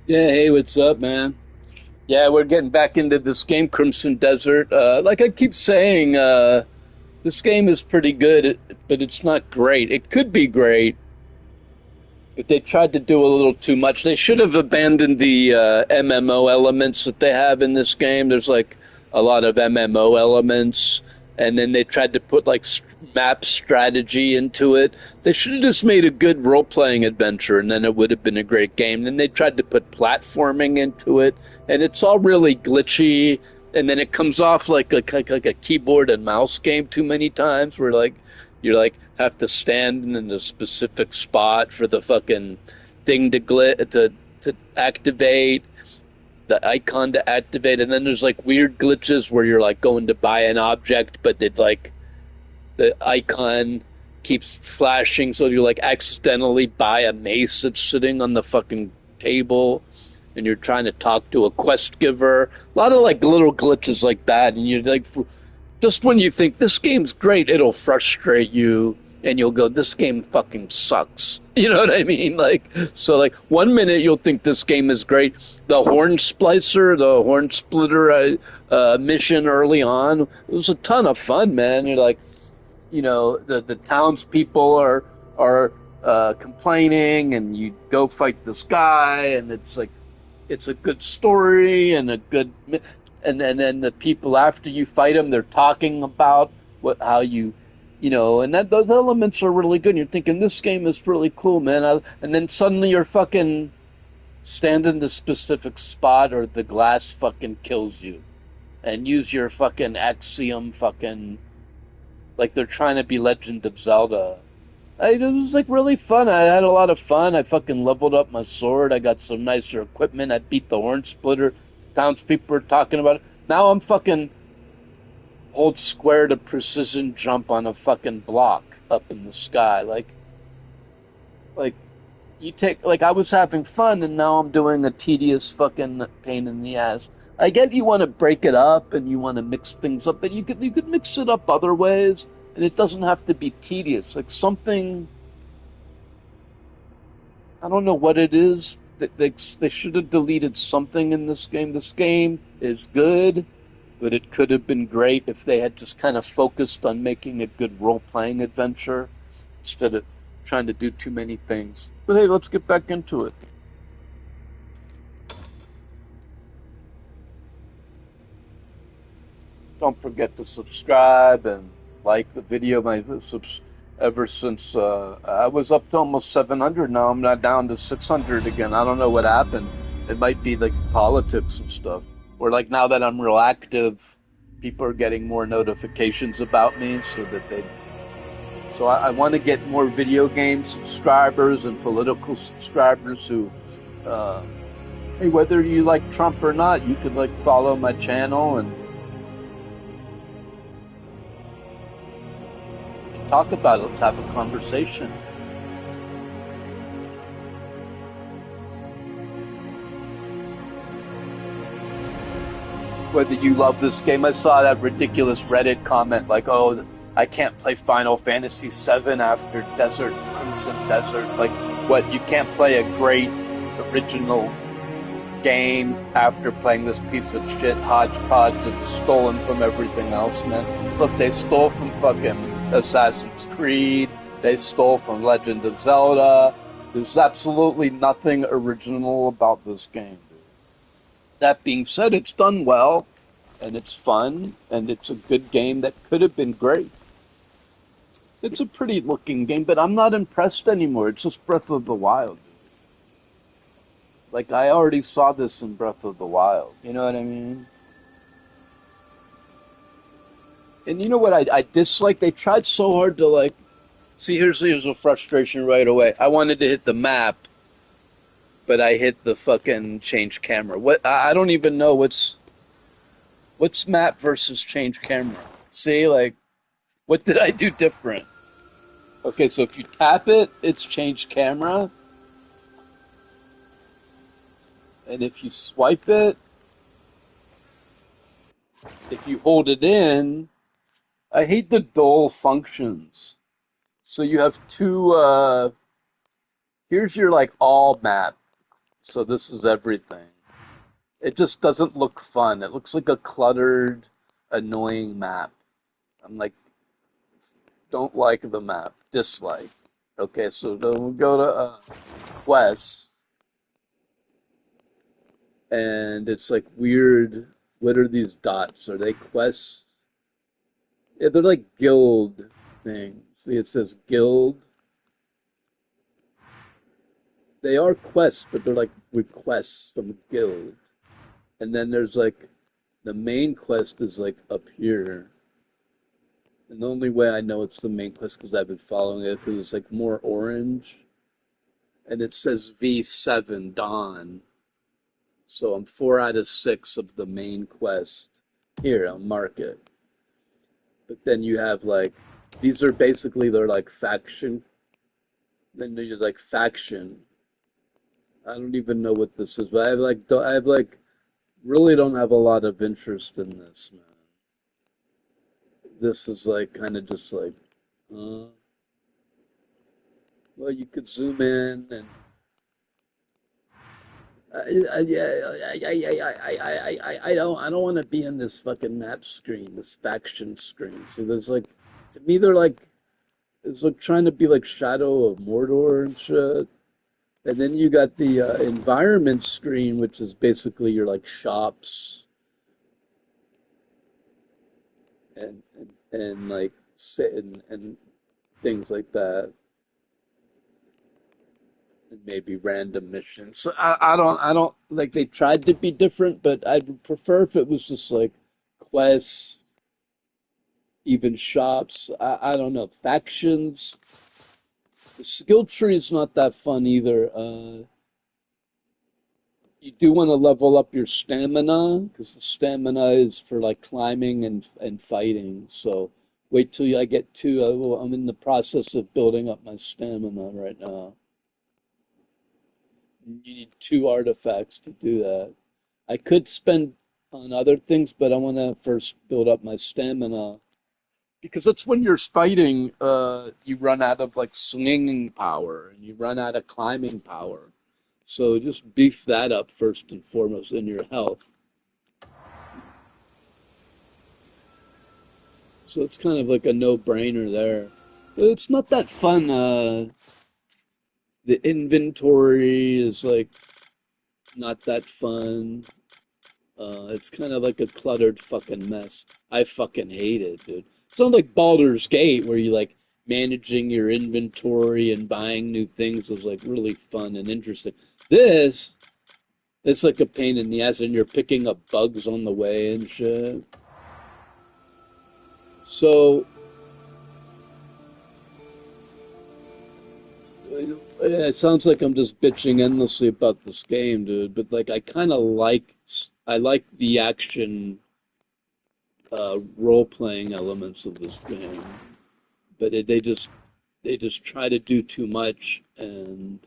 Yeah, hey, what's up, man? Yeah, we're getting back into this game, Crimson Desert. Like I keep saying, this game is pretty good, but it's not great. It could be great, but they tried to do a little too much. They should have abandoned the MMO elements that they have in this game. There's like a lot of MMO elements, and then they tried to put like map strategy into it. They should have just made a good role playing adventure, and then it would have been a great game. Then they tried to put platforming into it, and it's all really glitchy. And then it comes off like a keyboard and mouse game too many times, where like you like have to stand in a specific spot for the fucking thing to activate, the icon to activate, and then there's like weird glitches where you're like going to buy an object, but it like the icon keeps flashing, so you like accidentally buy a mace that's sitting on the fucking table, and you're trying to talk to a quest giver. A lot of like little glitches like that, and you're like, just when you think this game's great, it'll frustrate you, and you'll go, this game fucking sucks. You know what I mean? Like, so like one minute you'll think this game is great. The horn splicer, the horn splitter mission early on, it was a ton of fun, man. You're like, the townspeople are complaining, and you go fight this guy, and it's like, it's a good story and a good, and then the people after you fight them, they're talking about how and that those elements are really good. And you're thinking this game is really cool, man. And then suddenly you're fucking stand in the specific spot, or the glass fucking kills you, and use your fucking axiom fucking like they're trying to be Legend of Zelda. It was like really fun. I had a lot of fun. I fucking leveled up my sword. I got some nicer equipment. I beat the horn splitter. The townspeople were talking about it. Now I'm fucking hold square to precision jump on a fucking block up in the sky. Like you take, like, I was having fun, and now I'm doing a tedious fucking pain in the ass. I get you want to break it up and you want to mix things up, but you could mix it up other ways, and it doesn't have to be tedious. Like something, I don't know what it is. They should have deleted something in this game. This game is good, but it could have been great if they had just kind of focused on making a good role-playing adventure instead of trying to do too many things. But hey, let's get back into it. Don't forget to subscribe and like the video. Ever since I was up to almost 700, now I'm not down to 600 again. I don't know what happened. It might be like politics and stuff. Or like now that I'm real active, people are getting more notifications about me, so I want to get more video game subscribers and political subscribers who, hey, whether you like Trump or not, you could like follow my channel and talk about it. Let's have a conversation. Whether you love this game, I saw that ridiculous Reddit comment like, "Oh, I can't play Final Fantasy VII after Crimson Desert." Like, what? You can't play a great original game after playing this piece of shit hodgepodge that's stolen from everything else, man? Look, they stole from fucking Assassin's Creed. They stole from Legend of Zelda. There's absolutely nothing original about this game. That being said, it's done well, and it's fun, and it's a good game that could have been great. It's a pretty looking game, but I'm not impressed anymore. It's just Breath of the Wild. Like, I already saw this in Breath of the Wild. You know what I mean? And you know what I dislike? They tried so hard to, like... See, here's a frustration right away. I wanted to hit the map, but I hit the fucking change camera. I don't even know what's map versus change camera. See, like, what did I do different? Okay, so if you tap it, it's change camera. And if you swipe it, if you hold it in, I hate the dull functions. So you have two, here's your like all map. So this is everything. It just doesn't look fun. It looks like a cluttered, annoying map. I'm like, don't like the map. Dislike. Okay, so then we'll go to quests, and it's like weird. What are these dots? Are they quests? Yeah, they're like guild things. See, it says guild. They are quests, but they're like requests from a guild. And then there's like the main quest is like up here. And the only way I know it's the main quest because I've been following it because it's like more orange. And it says V7 Dawn. So I'm 4 out of 6 of the main quest. Here, I'll mark it. But then you have like, these are basically, they're like faction. Then there's like faction. I don't even know what this is, but I have like, really don't have a lot of interest in this, man. This is like kind of just like, uh, well, you could zoom in and I don't want to be in this fucking map screen, this faction screen. So there's like, to me, they're like, it's like trying to be like Shadow of Mordor and shit. And then you got the environment screen, which is basically your like shops and like sit and things like that. And maybe random missions. So I don't like they tried to be different, but I'd prefer if it was just like quests, even shops. I don't know factions. The skill tree is not that fun either. You do want to level up your stamina because the stamina is for like climbing and fighting. So wait till I get to. I'm in the process of building up my stamina right now. You need 2 artifacts to do that. I could spend on other things, but I want to first build up my stamina because that's when you're fighting. You run out of like swinging power and you run out of climbing power. So just beef that up first and foremost in your health. So it's kind of like a no-brainer there. But it's not that fun. The inventory is like not that fun. It's kind of like a cluttered fucking mess. I fucking hate it, dude. Sounds like Baldur's Gate, where you like managing your inventory and buying new things was like really fun and interesting. This, it's like a pain in the ass, and you're picking up bugs on the way and shit. So yeah, it sounds like I'm just bitching endlessly about this game, dude. But like, I like the action, role-playing elements of this game. But they just try to do too much, and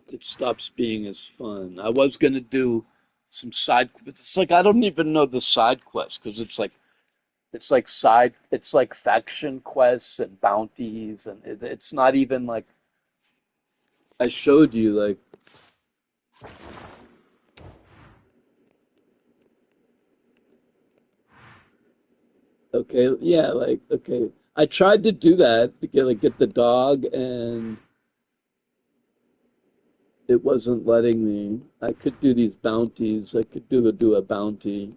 it stops being as fun. I was gonna do some side, it's like I don't even know the side quests because it's like faction quests and bounties, and it's not even like I showed you like. Okay, yeah, like okay. I tried to do that to get the dog, and it wasn't letting me. I could do these bounties. I could do a bounty.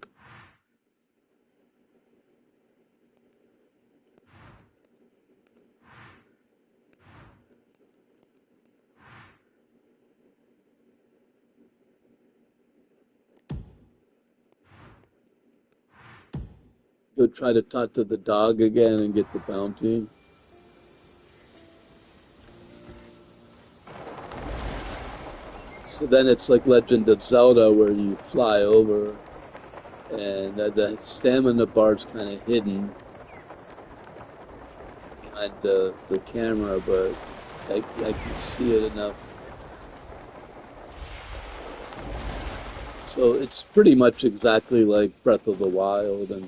Go try to talk to the dog again and get the bounty. So then it's like Legend of Zelda where you fly over, and the stamina bar's kind of hidden behind the camera, but I can see it enough. So it's pretty much exactly like Breath of the Wild, and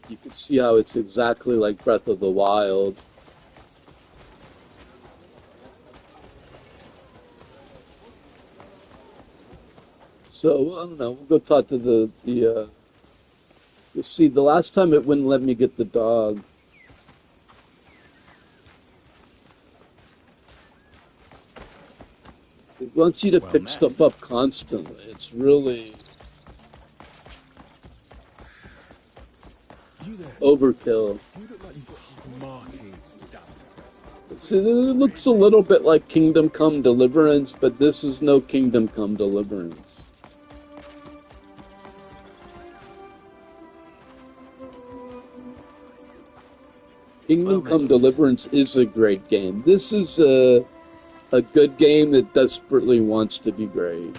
you can see how it's exactly like Breath of the Wild. So, I don't know, we'll go talk to you see, the last time it wouldn't let me get the dog. It wants you to pick stuff up constantly. It's really overkill. See, it looks a little bit like Kingdom Come Deliverance, but this is no Kingdom Come Deliverance. Kingdom Come Deliverance is a great game. This is a good game that desperately wants to be great.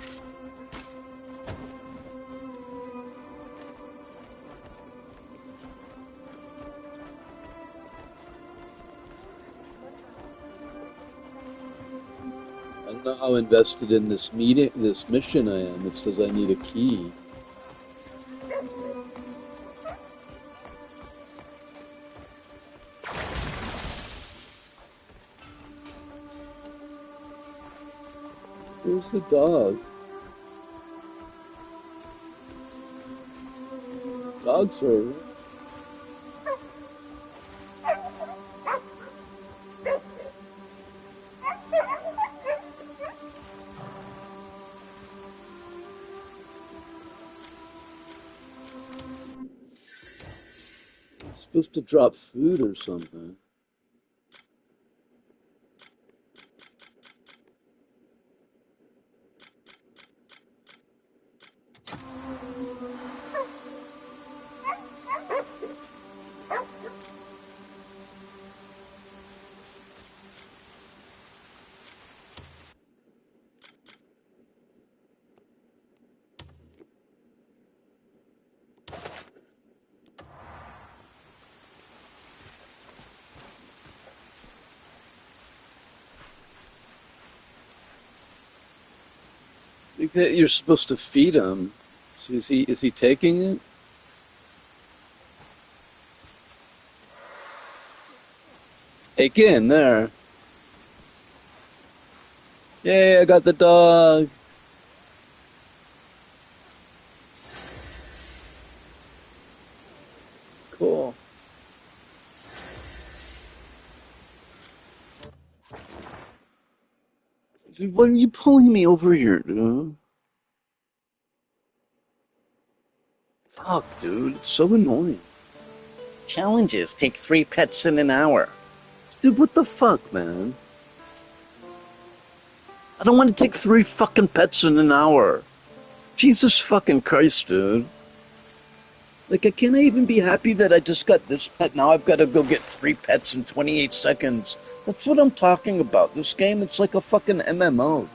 I don't know how invested in this mission I am. It says I need a key. Where's the dog? Dogs are... It's supposed to drop food or something. I think that you're supposed to feed him. So is he taking it? Take in there. Yay, I got the dog. Cool. Dude, why are you pulling me over here, dude? Fuck, dude, it's so annoying. Challenges take 3 pets in an hour. Dude, what the fuck, man? I don't want to take 3 fucking pets in an hour. Jesus fucking Christ, dude. Like, I can't even be happy that I just got this pet. Now I've got to go get 3 pets in 28 seconds. That's what I'm talking about. This game, it's like a fucking MMO, dude.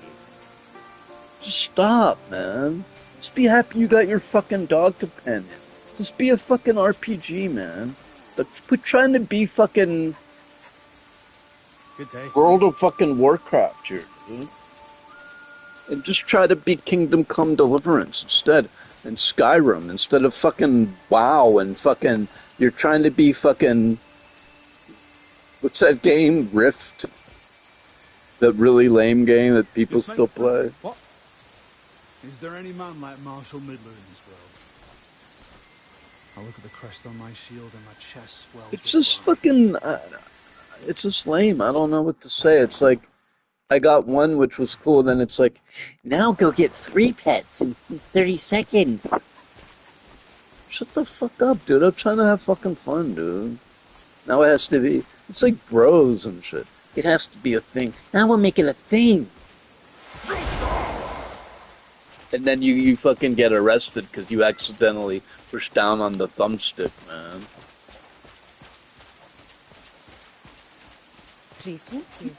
Just stop, man. Just be happy you got your fucking dog companion. Just be a fucking RPG, man. Quit trying to be fucking World of fucking Warcraft here, dude. And just try to be Kingdom Come Deliverance instead. And Skyrim instead of fucking WoW and fucking... You're trying to be fucking... What's that game? Rift? The really lame game that people still play. What? Is there any man like Marshall Midler in this world? I look at the crest on my shield and my chest swells. It's just fucking... it's just lame. I don't know what to say. It's like... I got one which was cool, then it's like, now go get 3 pets in 30 seconds. Shut the fuck up, dude. I'm trying to have fucking fun, dude. Now it has to be, it's like bros and shit. It has to be a thing. Now we'll make it a thing. And then you fucking get arrested because you accidentally push down on the thumbstick, man. Pleased to meet you.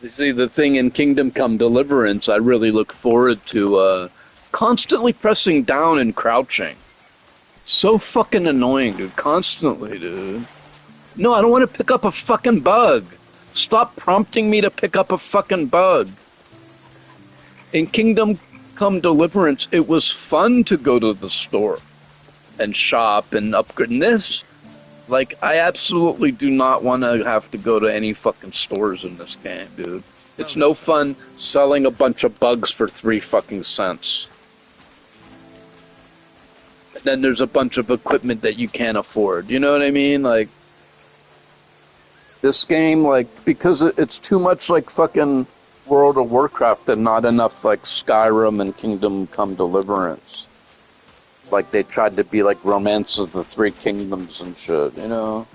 You see, the thing in Kingdom Come Deliverance, I really look forward to constantly pressing down and crouching. So fucking annoying, dude. Constantly, dude. No, I don't want to pick up a fucking bug. Stop prompting me to pick up a fucking bug. In Kingdom Come Deliverance, it was fun to go to the store and shop and upgrade. And this, like, I absolutely do not want to have to go to any fucking stores in this game, dude. It's no fun selling a bunch of bugs for 3 fucking cents. And then there's a bunch of equipment that you can't afford. You know what I mean? Like, this game, like, because it's too much like fucking World of Warcraft and not enough like Skyrim and Kingdom Come Deliverance. Like, they tried to be like Romance of the Three Kingdoms and shit, you know?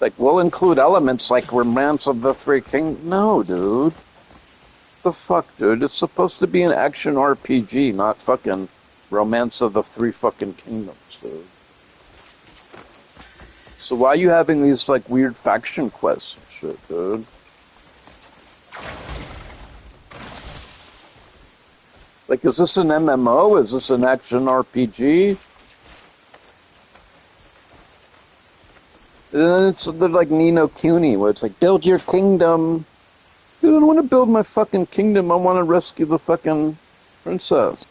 Like, we'll include elements like Romance of the Three Kingdoms. No, dude. The fuck, dude? It's supposed to be an action RPG, not fucking Romance of the Three fucking Kingdoms, dude. So why are you having these, like, weird faction quests and shit, dude? Like, is this an MMO? Is this an action RPG? And then they're like Ni no Kuni, where it's like, build your kingdom. Dude, I don't want to build my fucking kingdom. I want to rescue the fucking princess.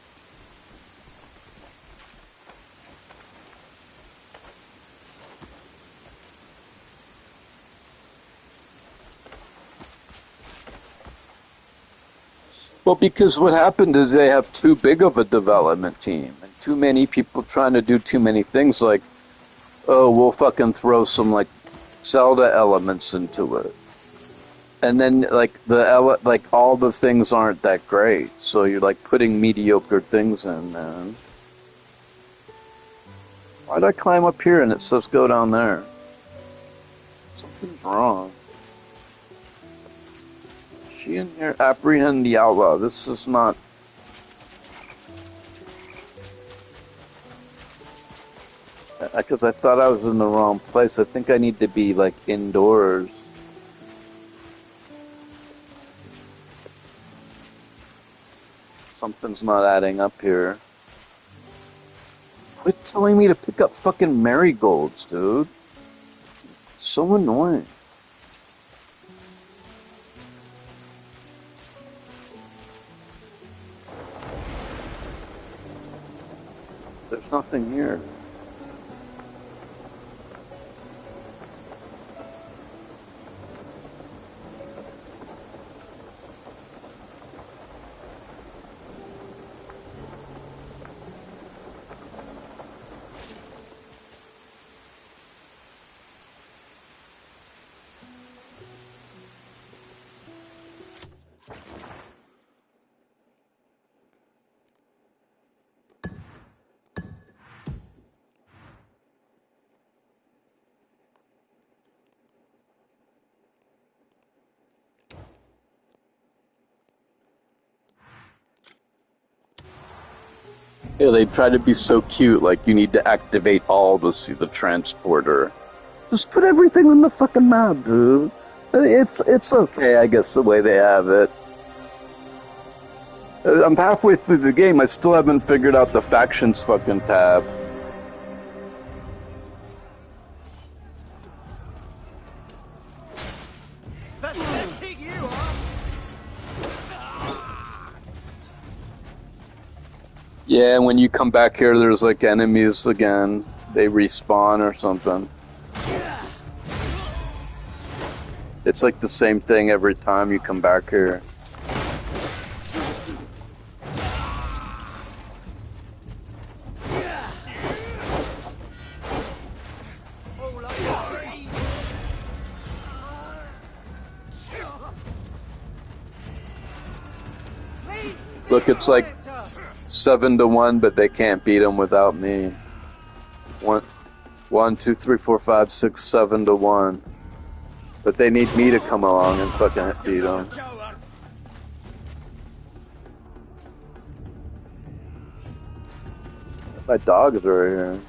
Well, because what happened is they have too big of a development team and too many people trying to do too many things. Like, oh, we'll fucking throw some like Zelda elements into it, and then like all the things aren't that great. So you're like putting mediocre things in, man. Why'd I climb up here and it says go down there? Something's wrong. She in here? Apprehend the outlaw. This is not... Because I thought I was in the wrong place. I think I need to be, like, indoors. Something's not adding up here. Quit telling me to pick up fucking marigolds, dude. It's so annoying. There's nothing here. Yeah, they try to be so cute, like you need to activate all to see the transporter. Just put everything on the fucking map, dude. It's okay, I guess, the way they have it. I'm halfway through the game, I still haven't figured out the factions fucking tab. Yeah, and when you come back here, there's like enemies again. They respawn or something. It's like the same thing every time you come back here. Look, it's like 7-1, but they can't beat them without me. 1, 2, 3, 4, 5, 6, 7-1. But they need me to come along and fucking beat them. My dogs are here.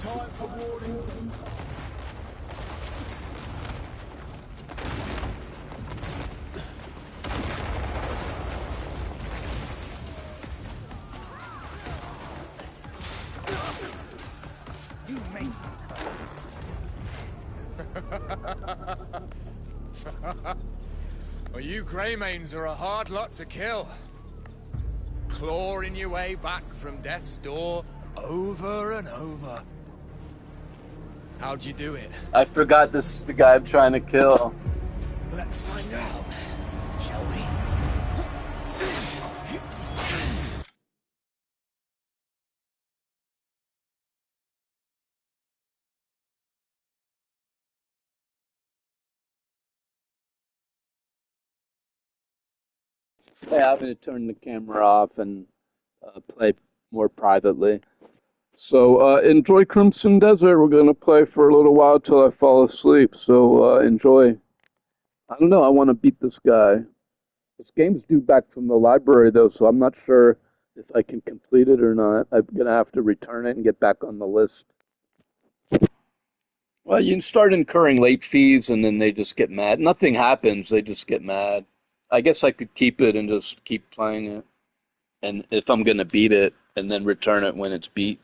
Time for warning. You make Well, you Greymanes are a hard lot to kill. Clawing your way back from death's door over and over. How'd you do it? I forgot this is the guy I'm trying to kill. Let's find out, shall we? Yeah, I'm going to turn the camera off and play more privately. So enjoy Crimson Desert. We're going to play for a little while till I fall asleep. So enjoy. I don't know. I want to beat this guy. This game's due back from the library, though, so I'm not sure if I can complete it or not. I'm going to have to return it and get back on the list. Well, you can start incurring late fees, and then they just get mad. Nothing happens. They just get mad. I guess I could keep it and just keep playing it. And if I'm going to beat it, and then return it when it's beat.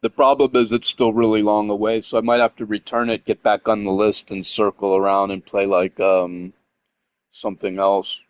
The problem is it's still really long away, so I might have to return it, get back on the list, and circle around and play like something else.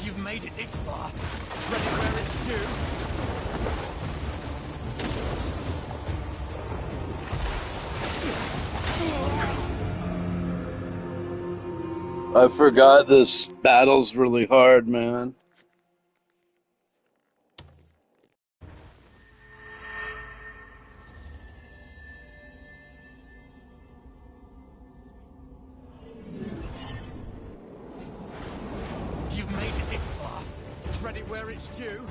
You've made it this far. Ready where it's due. I forgot this battle's really hard, man. You've made it this far. Ready where it's due.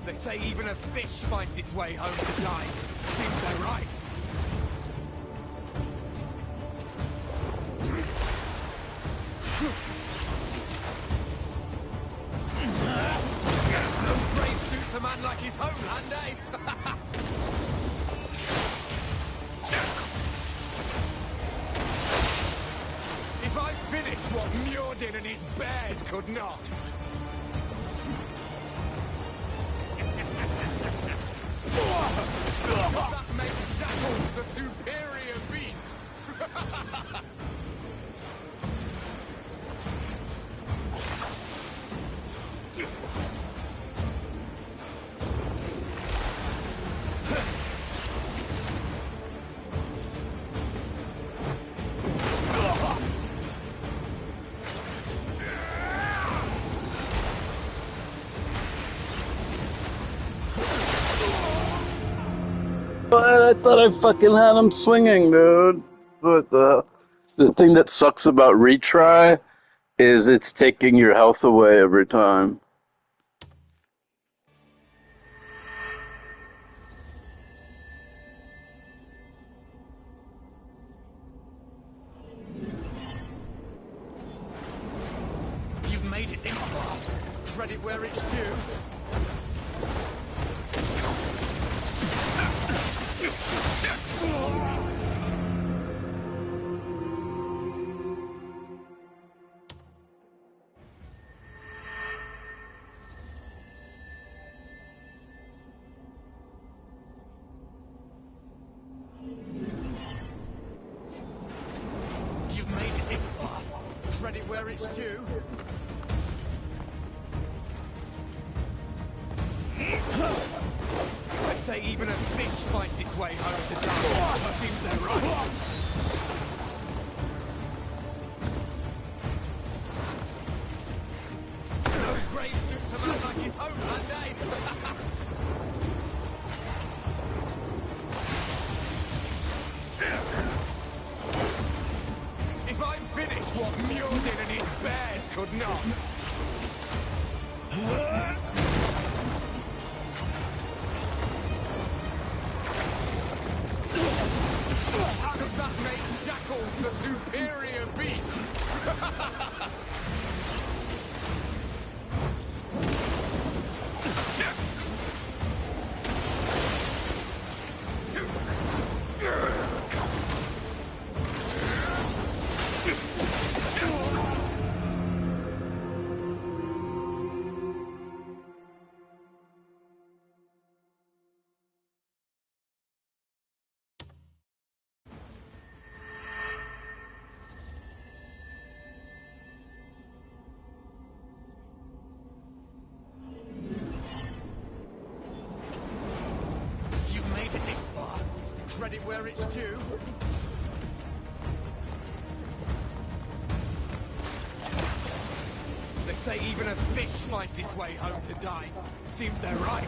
They say even a fish finds its way home to die. Seems they're right. No brave suits a man like his homeland, eh? If I finish what Mjordin and his bears could not. That makes Shackles the superior beast! I thought I fucking had him swinging, dude. But the thing that sucks about retry is it's taking your health away every time. You've made it this far. Credit where it's due. You've made it this far. Credit where it's due. They say even a fish finds its way home to die. Seems they're right. No grave suits a man like his homeland, eh? If I finish what Mjordin and his bears could not. Does that make Shackles the superior beast? You've made it this far. Credit where it's due. They say even a fish finds its way home to die. Seems they're right.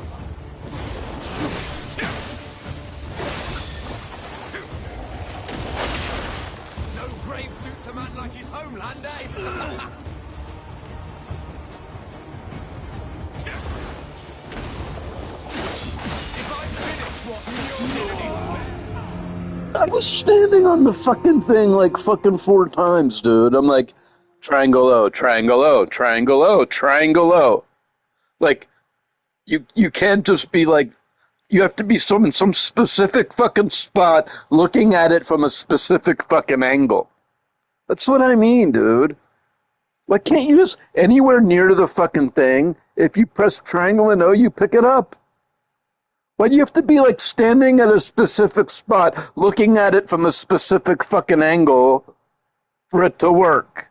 No grave suits a man like his homeland, eh? If I finish what you're doing, I was standing on the fucking thing like fucking 4 times, dude. I'm like, triangle O, triangle O, triangle O, triangle O. Like, you can't just be like You have to be in some specific fucking spot, looking at it from a specific fucking angle. That's what I mean, dude. Why can't you just anywhere near the fucking thing? If you press triangle and O, you pick it up. Why do you have to be like standing at a specific spot, looking at it from a specific fucking angle for it to work?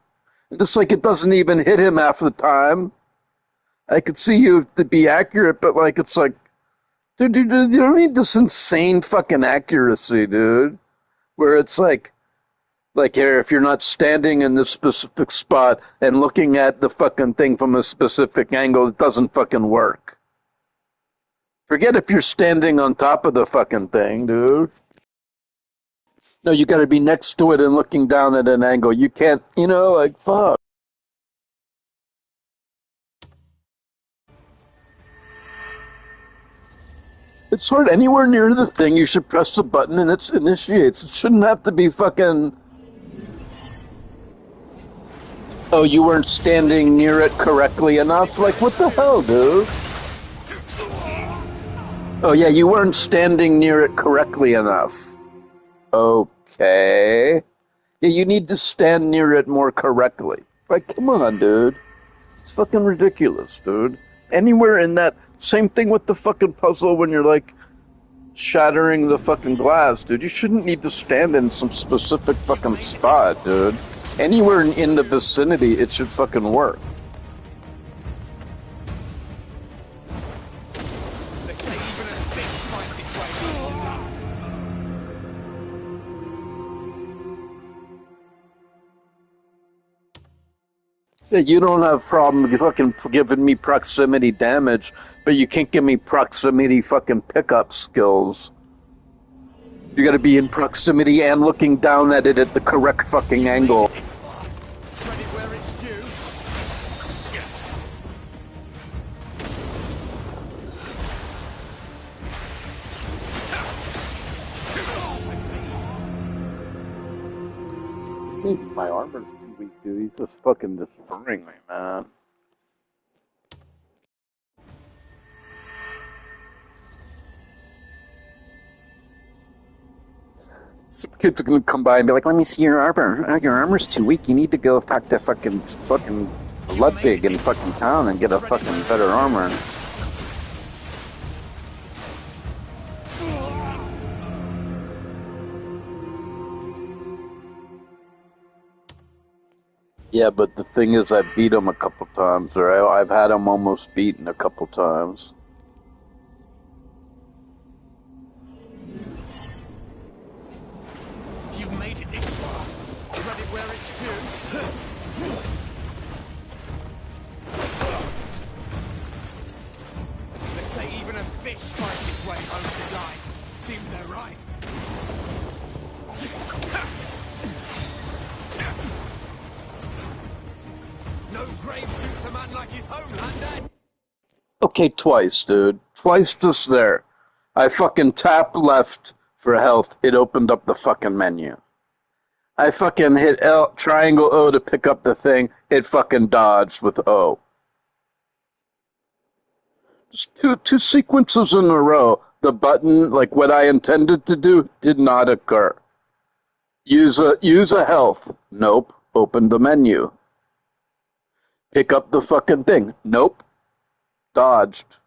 Just like it doesn't even hit him half the time. I could see you to be accurate, but like it's like, dude, you don't need this insane fucking accuracy, dude. Where it's like here, if you're not standing in this specific spot and looking at the fucking thing from a specific angle, it doesn't fucking work. Forget if you're standing on top of the fucking thing, dude. No, you gotta be next to it and looking down at an angle. You can't, like, fuck. It's hard. Anywhere near the thing, you should press the button and it initiates. It shouldn't have to be fucking... Oh, you weren't standing near it correctly enough? Like, what the hell, dude? Oh, yeah, you weren't standing near it correctly enough. Okay. Yeah, you need to stand near it more correctly. Like, come on, dude. It's fucking ridiculous, dude. Anywhere in that... Same thing with the fucking puzzle when you're, like, shattering the fucking glass, dude. You shouldn't need to stand in some specific fucking spot, dude. Anywhere in the vicinity, it should fucking work. Yeah, you don't have a problem fucking giving me proximity damage, but you can't give me proximity fucking pickup skills. You gotta be in proximity and looking down at it at the correct fucking angle. My armor's too weak, dude. He's just fucking destroying me, man. Some kids are gonna come by and be like, "Let me see your armor. Oh, your armor's too weak. You need to go talk to fucking Ludwig in fucking town and get a fucking better armor." Yeah, but the thing is, I beat him a couple times, or I've had him almost beaten a couple times. You've made it this far. Credit where it's due. They say even a fish finds its way home to die. Seems they're right. No grave suits a man like his homeland, eh? Okay, twice, dude. Twice just there. I fucking tap left for health. It opened up the fucking menu. I fucking hit triangle O to pick up the thing. It fucking dodged with O. Just two sequences in a row. The button, like what I intended to do, did not occur. Use a health. Nope. Open the menu. Pick up the fucking thing. Nope. Dodged.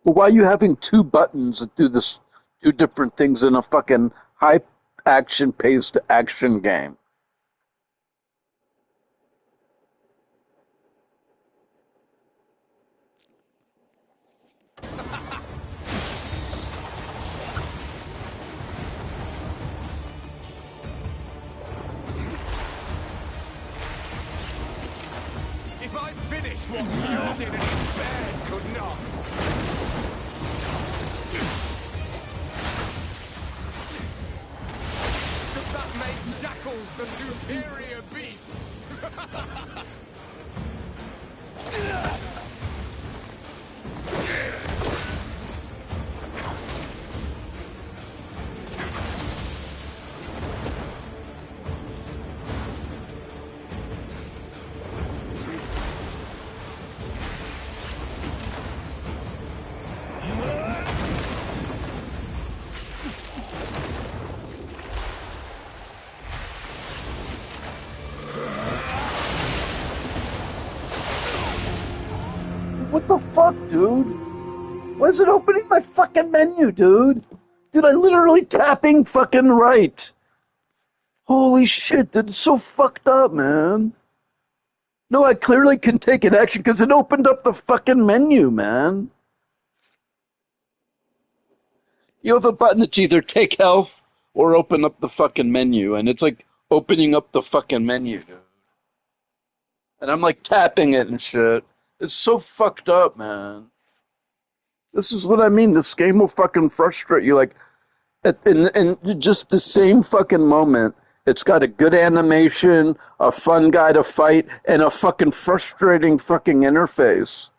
Well, why are you having two buttons that do this, two different things in a fucking high action paced action game? If I finish what you did, any bears could not. Does that make jackals the superior beast? What the fuck, dude? Why is it opening my fucking menu, dude? Dude, I literally tapping fucking right. Holy shit, dude, it's so fucked up, man. No, I clearly can take an action because it opened up the fucking menu, man. You have a button that's either take health or open up the fucking menu, and it's like opening up the fucking menu, dude. And I'm like tapping it and shit. It's so fucked up, man. This is what I mean. This game will fucking frustrate you. Like, in just the same fucking moment, it's got a good animation, a fun guy to fight, and a fucking frustrating fucking interface.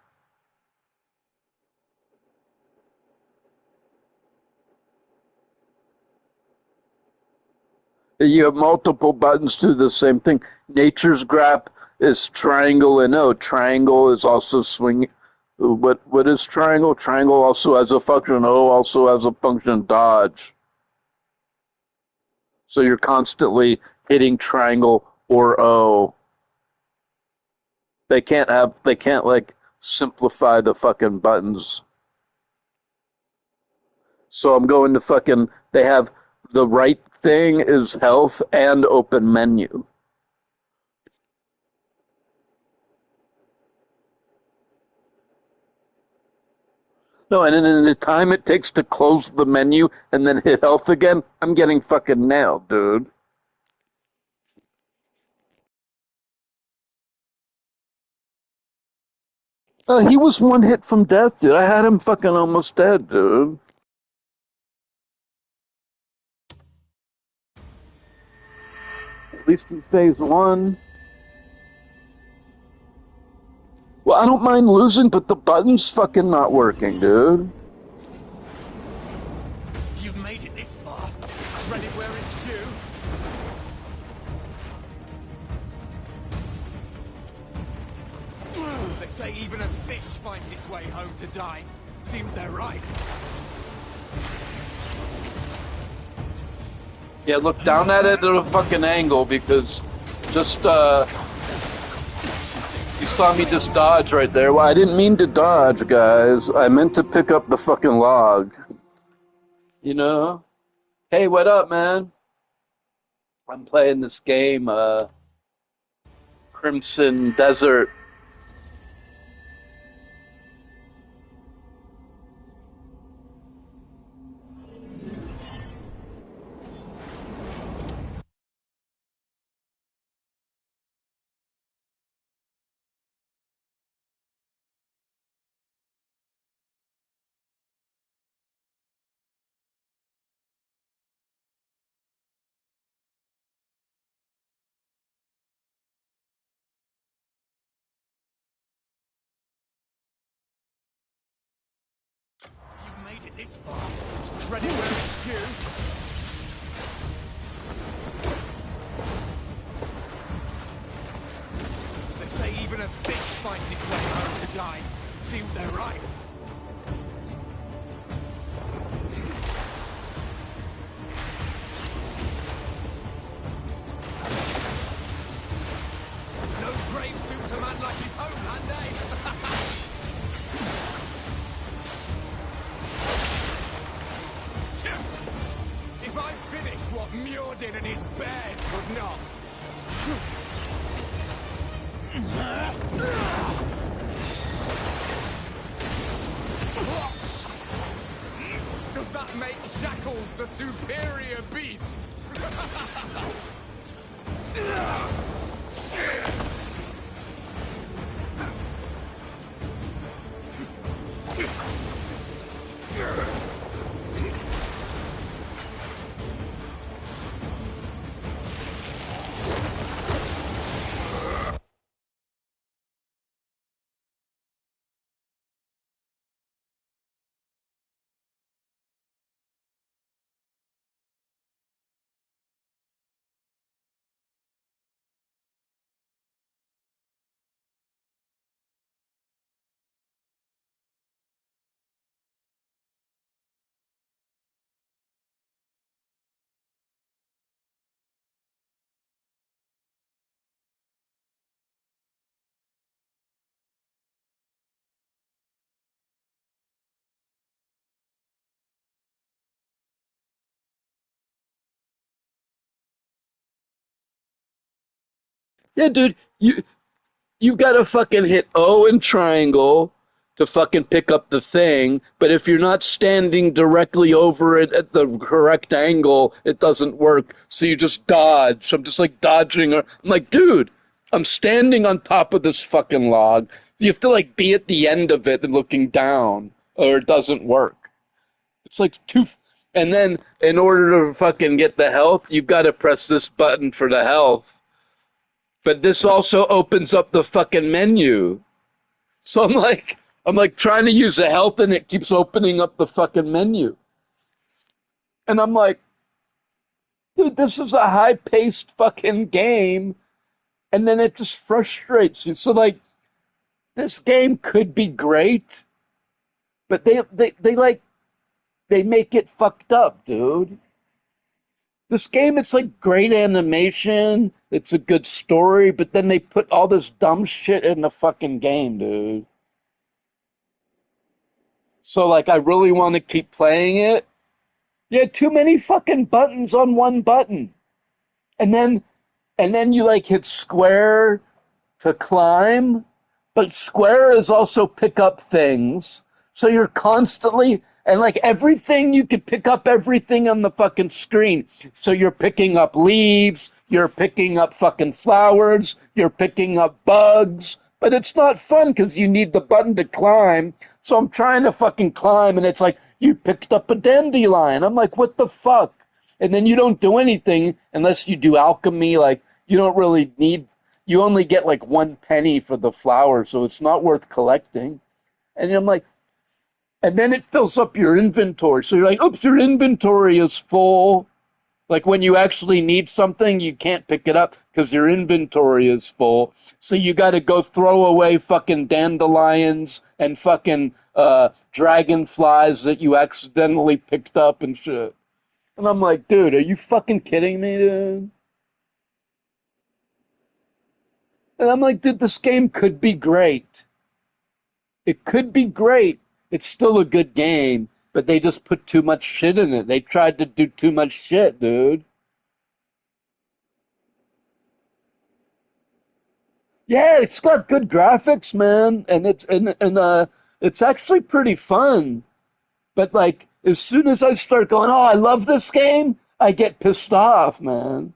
You have multiple buttons to the same thing. Nature's grab is triangle and O. Triangle is also swing. What is triangle? Triangle also has a function. O also has a function dodge. So you're constantly hitting triangle or O. They can't like simplify the fucking buttons. So I'm going to fucking, they have the right thing is health and open menu. No, and then in the time it takes to close the menu and then hit health again, I'm getting fucking nailed, dude. He was one hit from death, dude. I had him fucking almost dead, dude. At least in phase one. Well, I don't mind losing, but the button's fucking not working, dude. You've made it this far. Ready where it's due. They say even a fish finds its way home to die. Seems they're right. Yeah, look down at it at a fucking angle because just, you saw me just dodge right there. Well, I didn't mean to dodge, guys. I meant to pick up the fucking log. You know? Hey, what up, man? I'm playing this game, Crimson Desert. You've made it this far. Ready where it's due. They say even a fish finds its way home to die. Seems they're right. No grave suits a man like his homeland, eh? If I finish what Mjordin and his bears could not. Does that make jackals the superior beast? Yeah, dude, you gotta fucking hit O and triangle to fucking pick up the thing, but if you're not standing directly over it at the correct angle, it doesn't work. So you just dodge. I'm just like dodging. I'm like, dude, I'm standing on top of this fucking log. You have to like be at the end of it and looking down, or it doesn't work. It's like two. And then in order to fucking get the health, you've got to press this button for the health. But this also opens up the fucking menu. So I'm like trying to use the health and it keeps opening up the fucking menu. And I'm like, dude, this is a high paced fucking game. And then it just frustrates you. So like this game could be great, but they make it fucked up, dude. This game, it's like great animation, it's a good story, but then they put all this dumb shit in the fucking game, dude. So like I really want to keep playing it. Yeah, too many fucking buttons on one button. And then you like hit square to climb, but square is also pick up things. So you're constantly, and like everything, you can pick up everything on the fucking screen. So you're picking up leaves, you're picking up fucking flowers, you're picking up bugs, but it's not fun because you need the button to climb. So I'm trying to fucking climb, and it's like, you picked up a dandelion. I'm like, what the fuck? And then you don't do anything unless you do alchemy. Like, you don't really need, you only get like 1 penny for the flower, so it's not worth collecting. And I'm like, and then it fills up your inventory. So you're like, oops, your inventory is full. Like when you actually need something, you can't pick it up because your inventory is full. So you got to go throw away fucking dandelions and fucking dragonflies that you accidentally picked up and shit. And I'm like, dude, are you fucking kidding me, dude? And I'm like, dude, this game could be great. It could be great. It's still a good game, but they just put too much shit in it. They tried to do too much shit, dude. Yeah, it's got good graphics, man, and it's actually pretty fun. But like as soon as I start going, "Oh, I love this game," I get pissed off, man.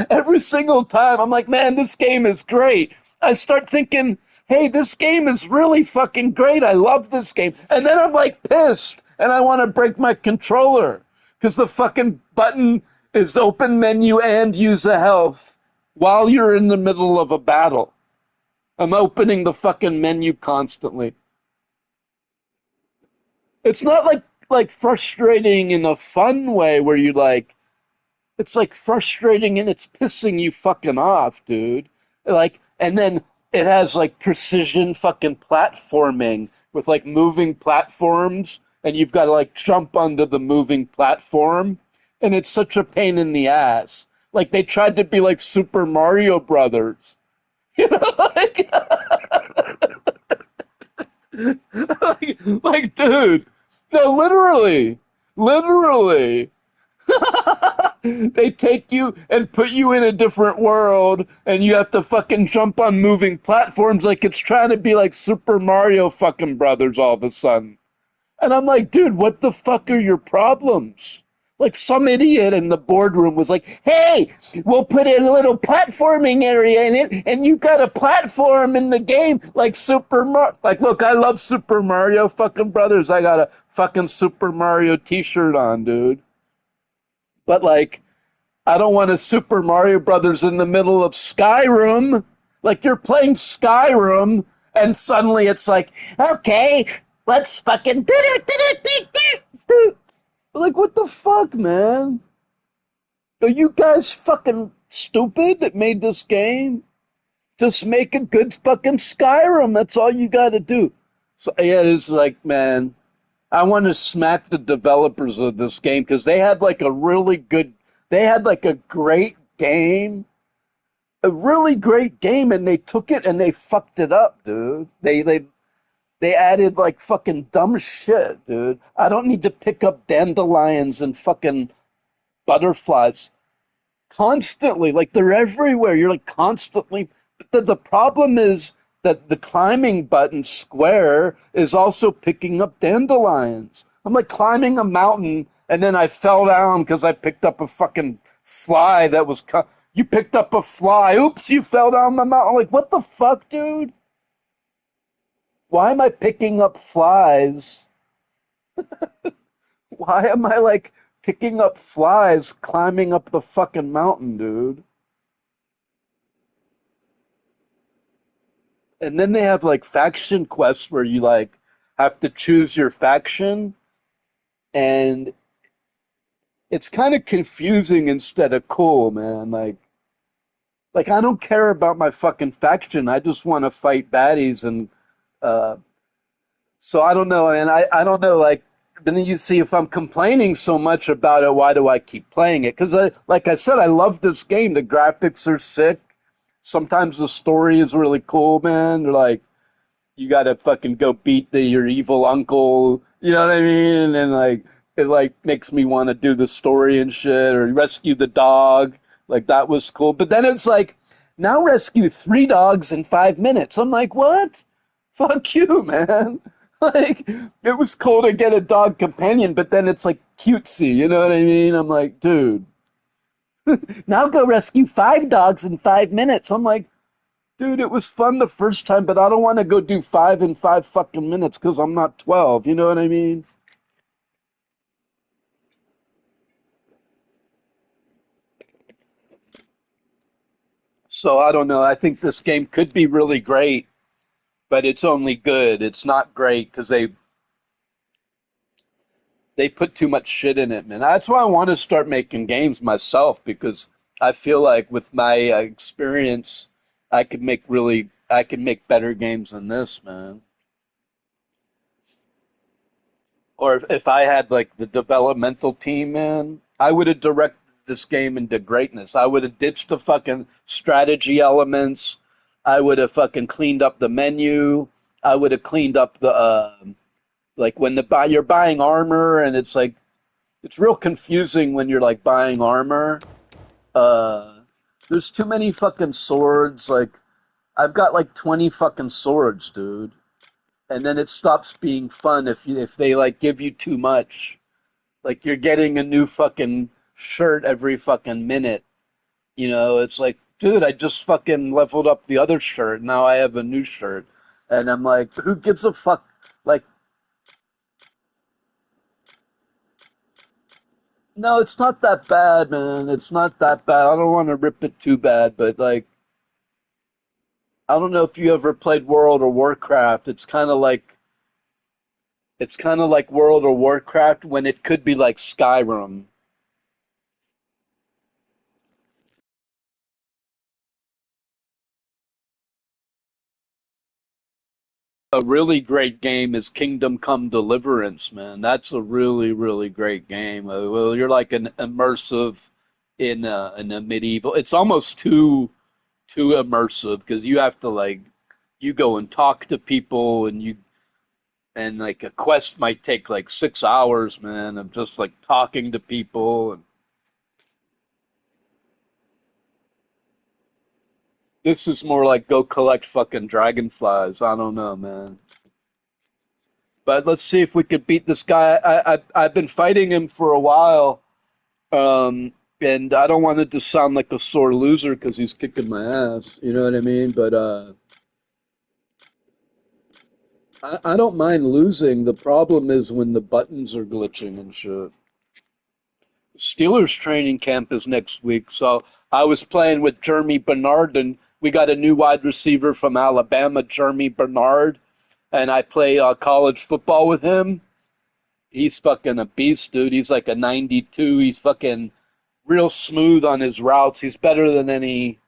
Every single time, I'm like, "Man, this game is great." I start thinking, "Hey, this game is really fucking great. I love this game." And then I'm like pissed and I want to break my controller because the fucking button is open menu and use a health while you're in the middle of a battle. I'm opening the fucking menu constantly. It's not like frustrating in a fun way where you like it's like frustrating and it's pissing you fucking off, dude. Like and then it has like precision fucking platforming with like moving platforms and you've got to like jump onto the moving platform and it's such a pain in the ass. Like they tried to be like Super Mario Brothers. You know, like, dude, no, literally, they take you and put you in a different world, and you have to fucking jump on moving platforms like it's trying to be like Super Mario fucking Brothers all of a sudden. And I'm like, dude, what the fuck are your problems? Like some idiot in the boardroom was like, hey, we'll put in a little platforming area in it, and you got a platform in the game like Super Mario. Like, look, I love Super Mario fucking Brothers. I got a fucking Super Mario t-shirt on, dude. But like, I don't want a Super Mario Brothers in the middle of Skyrim. Like you're playing Skyrim, and suddenly it's like, okay, let's fucking do it. Like, what the fuck, man? Are you guys fucking stupid that made this game? Just make a good fucking Skyrim. That's all you gotta do. So, yeah, it's like, man, I want to smack the developers of this game because they had like a really good, they had like a really great game, and they took it and they fucked it up, dude. They added like fucking dumb shit, dude. I don't need to pick up dandelions and fucking butterflies. constantly. Like they're everywhere. You're like constantly. But the problem is that the climbing button square is also picking up dandelions. I'm like climbing a mountain and then I fell down because I picked up a fucking fly that was. You picked up a fly. Oops, you fell down the mountain. Like, what the fuck, dude? Why am I picking up flies? Why am I like picking up flies climbing up the fucking mountain, dude? And then they have like faction quests where you like have to choose your faction, and it's kind of confusing instead of cool, man. Like I don't care about my fucking faction. I just want to fight baddies and uh so I don't know, and I don't know, like, but then you see if I'm complaining so much about it, why do I keep playing it? Because like I said, I love this game. The graphics are sick. Sometimes the story is really cool, man. They're like, you gotta fucking go beat your evil uncle. You know what I mean? And like, it like makes me want to do the story and shit, or rescue the dog. Like that was cool. But then it's like, now rescue 3 dogs in 5 minutes. I'm like, what? Fuck you, man. Like, it was cool to get a dog companion, but then it's like cutesy. You know what I mean? I'm like, dude, now go rescue 5 dogs in 5 minutes. I'm like, dude, it was fun the first time, but I don't want to go do 5 in 5 fucking minutes because I'm not 12. You know what I mean? So I don't know. I think this game could be really great, but it's only good. It's not great because they put too much shit in it, man. That's why I want to start making games myself because I feel like with my experience, I could make better games than this, man. Or if I had like the developmental team, man, I would have directed this game into greatness. I would have ditched the fucking strategy elements. I would have fucking cleaned up the menu. I would have cleaned up the like when you're buying armor and it's like it's real confusing when you're like buying armor. Uh, there's too many fucking swords. Like I've got like 20 fucking swords, dude. And then it stops being fun if they like give you too much. Like you're getting a new fucking shirt every fucking minute. You know, it's like, dude, I just fucking leveled up the other shirt. Now I have a new shirt. And I'm like, who gives a fuck? Like, no, it's not that bad, man. It's not that bad. I don't want to rip it too bad, but like, I don't know if you ever played World of Warcraft. It's kind of like World of Warcraft when it could be like Skyrim. A really great game is Kingdom Come Deliverance, man. That's a really, really great game. Well, you're like an immersive in a medieval. It's almost too immersive because you have to like you go and talk to people and like a quest might take like 6 hours, man, of just like talking to people. And this is more like go collect fucking dragonflies. I don't know, man. But let's see if we could beat this guy. I've been fighting him for a while, and I don't want it to sound like a sore loser because he's kicking my ass. You know what I mean? But I don't mind losing. The problem is when the buttons are glitching and shit. Steelers training camp is next week, so I was playing with Jeremy Bernard, and we got a new wide receiver from Alabama, Jeremy Bernard, and I play college football with him. He's fucking a beast, dude. He's like a 92. He's fucking real smooth on his routes. He's better than any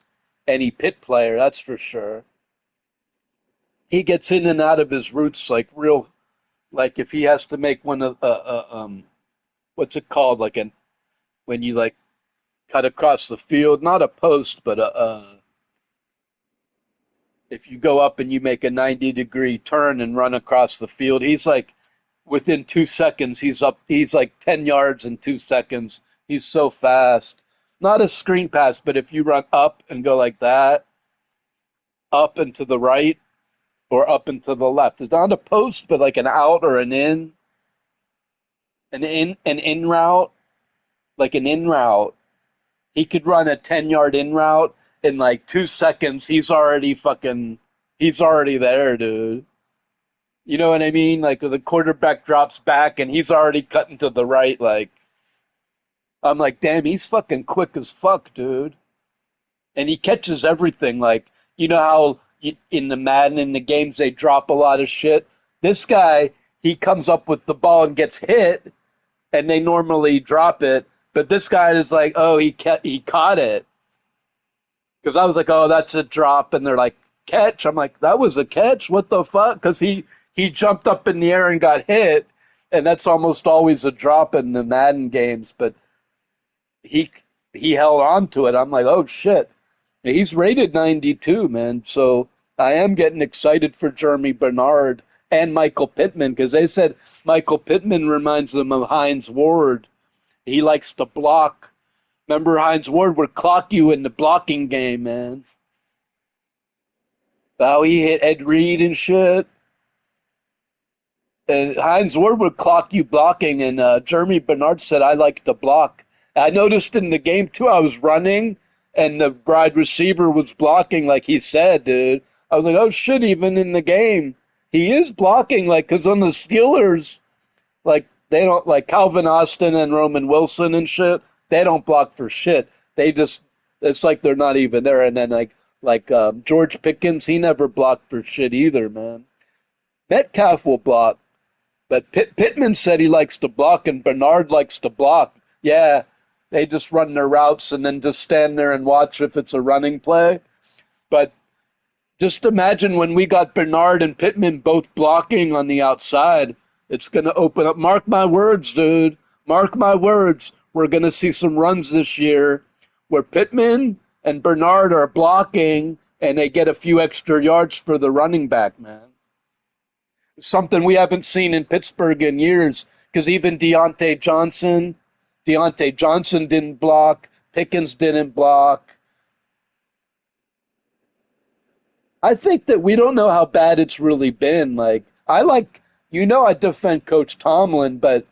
pit player, that's for sure. He gets in and out of his routes like real, like if he has to make one of what's it called, like an when you like cut across the field, not a post, but if you go up and you make a 90-degree turn and run across the field, he's like within 2 seconds he's up. He's like 10 yards in 2 seconds. He's so fast. not a screen pass, but if you run up and go like that, up and to the right, or up and to the left. It's not a post, but like an out or an in route, like an in route. He could run a 10-yard in route in like 2 seconds. He's already there, dude. You know what I mean? Like the quarterback drops back and he's already cutting to the right. Like, I'm like, damn, he's fucking quick as fuck, dude. And he catches everything. Like, you know how in the Madden, in the games, they drop a lot of shit? This guy, he comes up with the ball and gets hit, and they normally drop it. But this guy is like, oh, he caught it. Because I was like, oh, that's a drop. And they're like, catch. I'm like, that was a catch? What the fuck? Because he jumped up in the air and got hit. And that's almost always a drop in the Madden games. But he held on to it. I'm like, oh, shit. He's rated 92, man. So I am getting excited for Jeremy Bernard and Michael Pittman, because they said Michael Pittman reminds them of Hines Ward. He likes to block. Remember, Hines Ward would clock you in the blocking game, man. How he hit Ed Reed and shit. And Hines Ward would clock you blocking, and Jeremy Bernard said, I like to block. I noticed in the game, too, I was running, and the wide receiver was blocking like he said, dude. I was like, oh, shit, even in the game. He is blocking, like, because on the Steelers, like, they don't, like Calvin Austin and Roman Wilson and shit, they don't block for shit. They just, it's like they're not even there. And then, like George Pickens, he never blocked for shit either, man. Metcalf will block. But Pittman said he likes to block, and Bernard likes to block. Yeah, they just run their routes and then just stand there and watch if it's a running play. But just imagine when we got Bernard and Pittman both blocking on the outside, it's going to open up. Mark my words, dude. Mark my words. We're going to see some runs this year where Pittman and Bernard are blocking and they get a few extra yards for the running back, man. Something we haven't seen in Pittsburgh in years, because even Deontay Johnson didn't block. Pickens didn't block. I think that we don't know how bad it's really been. Like, I defend Coach Tomlin, but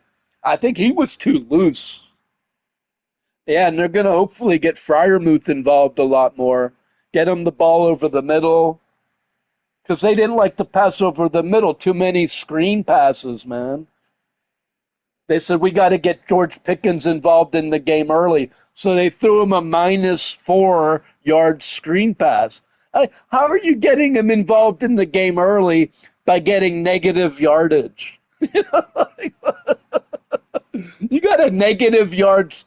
I think he was too loose. Yeah, and they're going to hopefully get Freiermuth involved a lot more. Get him the ball over the middle. Because they didn't like to pass over the middle. Too many screen passes, man. They said, we got to get George Pickens involved in the game early. So they threw him a -4-yard screen pass. How are you getting him involved in the game early by getting negative yardage? You got a negative yards.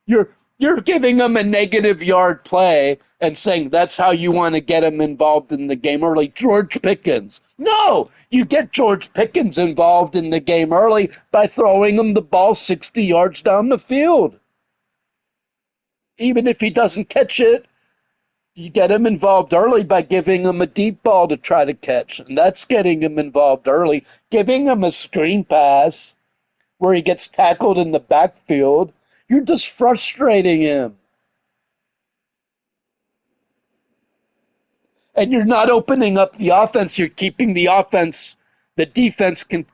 You're giving him a negative yard play and saying that's how you want to get him involved in the game early. George Pickens. No, you get George Pickens involved in the game early by throwing him the ball 60 yards down the field. Even if he doesn't catch it, you get him involved early by giving him a deep ball to try to catch. And that's getting him involved early. Giving him a screen pass where he gets tackled in the backfield, you're just frustrating him. And you're not opening up the offense. You're keeping the offense. The defense can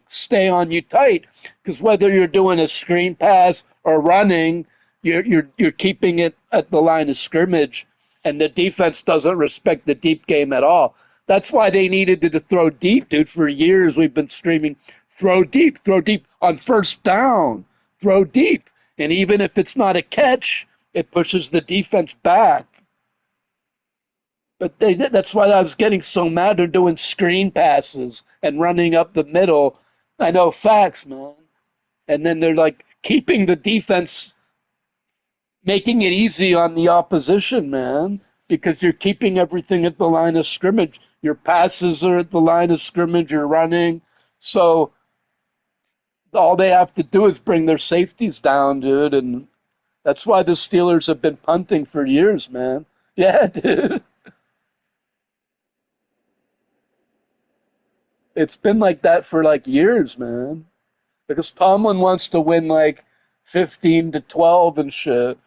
stay on you tight, because whether you're doing a screen pass or running, you're keeping it at the line of scrimmage, and the defense doesn't respect the deep game at all. That's why they needed to throw deep, dude. For years we've been screaming, throw deep on first down, throw deep. And even if it's not a catch, it pushes the defense back. But that's why I was getting so mad. They're doing screen passes and running up the middle. I know, facts, man. And then they're like keeping the defense, making it easy on the opposition, man, because you're keeping everything at the line of scrimmage. Your passes are at the line of scrimmage. You're running. So all they have to do is bring their safeties down, dude. And that's why the Steelers have been punting for years, man. Yeah, dude. It's been like that for like years, man. Because Tomlin wants to win like 15-12 and shit.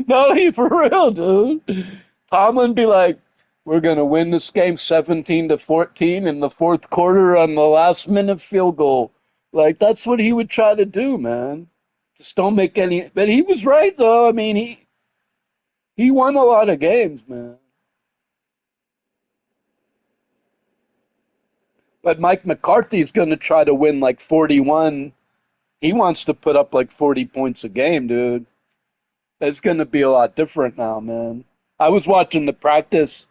No, he for real, dude. Tomlin be like, we're gonna win this game 17-14 in the fourth quarter on the last minute field goal. Like that's what he would try to do, man. Just don't make any. But he was right though. I mean, he won a lot of games, man. But Mike McCarthy's gonna try to win like 41. He wants to put up like 40 points a game, dude. It's gonna be a lot different now, man. I was watching the practice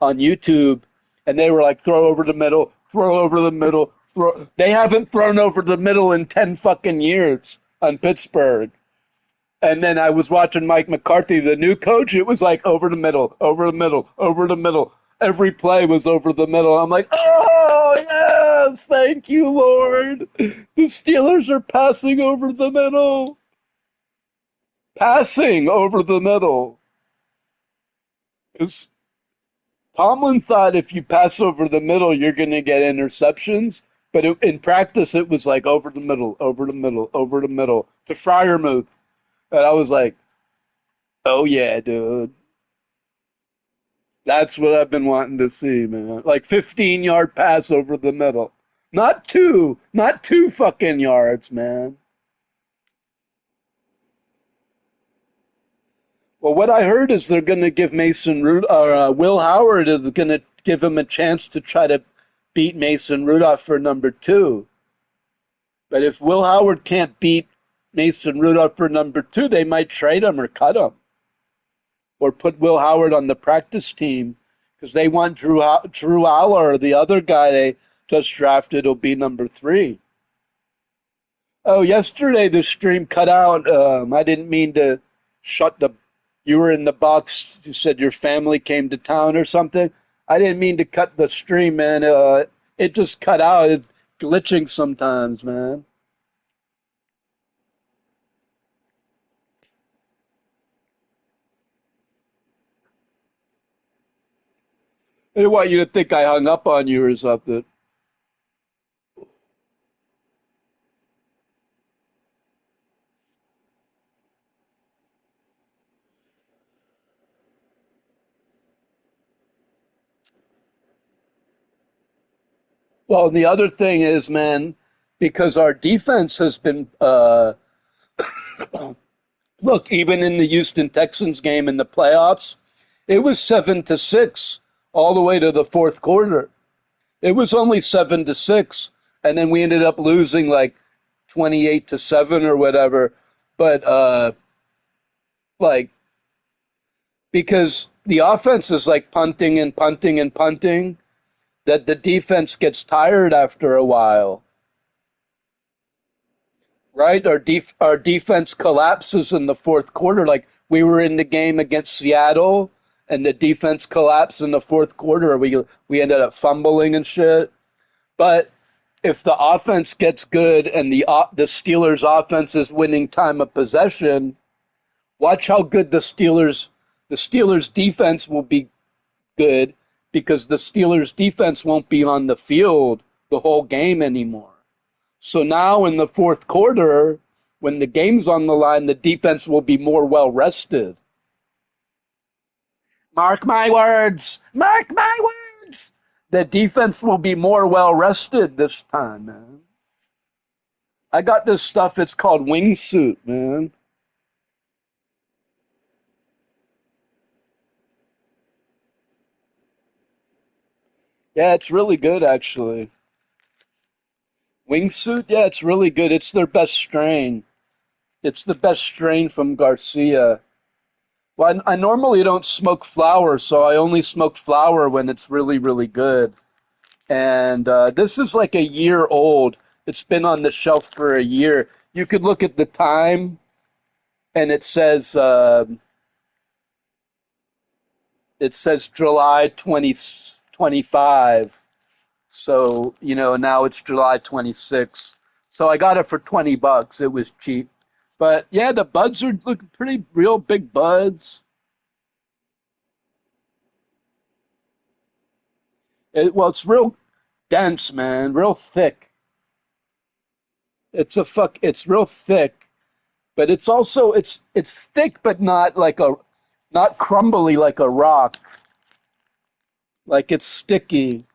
on YouTube, and they were like, throw over the middle, throw over the middle, throw. They haven't thrown over the middle in 10 fucking years on Pittsburgh. And then I was watching Mike McCarthy, the new coach. It was like over the middle, over the middle, over the middle. Every play was over the middle. I'm like, oh, yes, thank you, Lord. The Steelers are passing over the middle. Passing over the middle. It's, Tomlin thought if you pass over the middle, you're going to get interceptions. But in practice, it was like over the middle, over the middle, over the middle to Fryermuth. And I was like, oh, yeah, dude. That's what I've been wanting to see, man. Like 15-yard pass over the middle. Not two fucking yards, man. Well, what I heard is they're going to give Will Howard is going to give him a chance to try to beat Mason Rudolph for number 2. But if Will Howard can't beat Mason Rudolph for number 2, they might trade him or cut him. Or put Will Howard on the practice team because they want Drew Aller, the other guy they just drafted, will be number 3. Oh, yesterday the stream cut out. I didn't mean to shut the. You were in the box. You said your family came to town or something. I didn't mean to cut the stream, man. It just cut out. It's glitching sometimes, man. I didn't want you to think I hung up on you or something. Well, the other thing is, man, because our defense has been look, even in the Houston Texans game in the playoffs, it was 7-6 all the way to the fourth quarter. It was only 7-6, and then we ended up losing like 28-7 or whatever. But like because the offense is like punting and punting and punting, that the defense gets tired after a while. Right? Our defense collapses in the fourth quarter. Like we were in the game against Seattle, and the defense collapsed in the fourth quarter. We ended up fumbling and shit. But if the offense gets good and the Steelers' offense is winning time of possession, watch how good the Steelers' defense will be good because the Steelers' defense won't be on the field the whole game anymore. So now in the fourth quarter, when the game's on the line, the defense will be more well rested. Mark my words. Mark my words. The defense will be more well rested this time, man. I got this stuff. It's called wingsuit, man. Yeah, it's really good, actually. Wingsuit, yeah, it's really good. It's their best strain. It's the best strain from Garcia. Well, I normally don't smoke flower, so I only smoke flower when it's really, really good. And this is like a year old. It's been on the shelf for a year. You could look at the time, and it says July 2025. So, now it's July 26th. So I got it for $20. It was cheap. But yeah, the buds are looking pretty real big buds. Well, it's real. dense, man, real thick. It's real thick, but it's also it's thick, but not crumbly like a rock. Like it's sticky.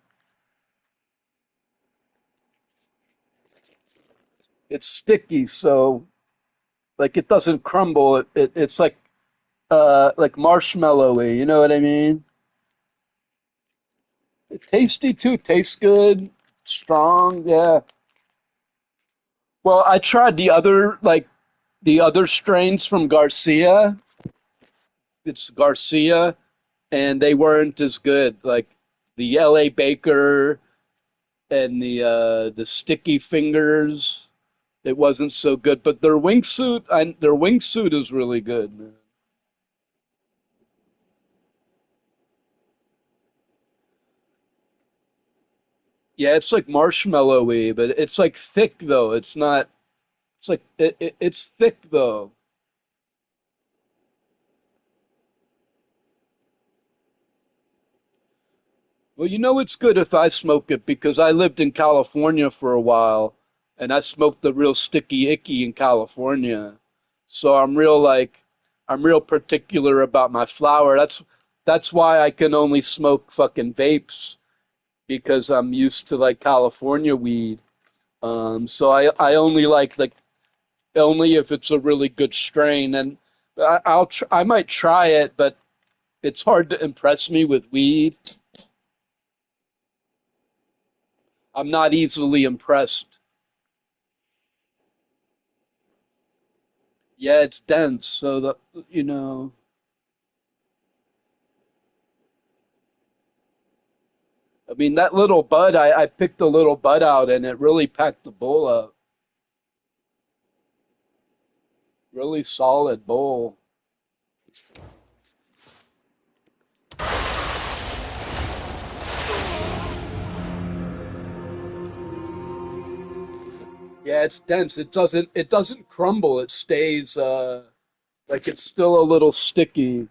It's sticky, so like it doesn't crumble. It's like marshmallowy. You know what I mean? Tasty too. Tastes good. Strong. Yeah. Well, I tried the other strains from Garcia. It's Garcia, and they weren't as good. Like the L.A. Baker and the Sticky Fingers. It wasn't so good, but their wingsuit is really good, man. Yeah, it's like marshmallowy, but it's like thick though. It's not. It's like it's thick though. Well, you know it's good if I smoke it because I lived in California for a while, and I smoked the real sticky icky in California. So I'm real particular about my flower. That's why I can only smoke fucking vapes because I'm used to like California weed. So I only like only if it's a really good strain, and I might try it, but it's hard to impress me with weed. I'm not easily impressed. Yeah, it's dense, so you know. I mean that little bud, I picked the little bud out, and it really packed the bowl up. Really solid bowl. Yeah, it's dense. It doesn't crumble. It stays like it's still a little sticky.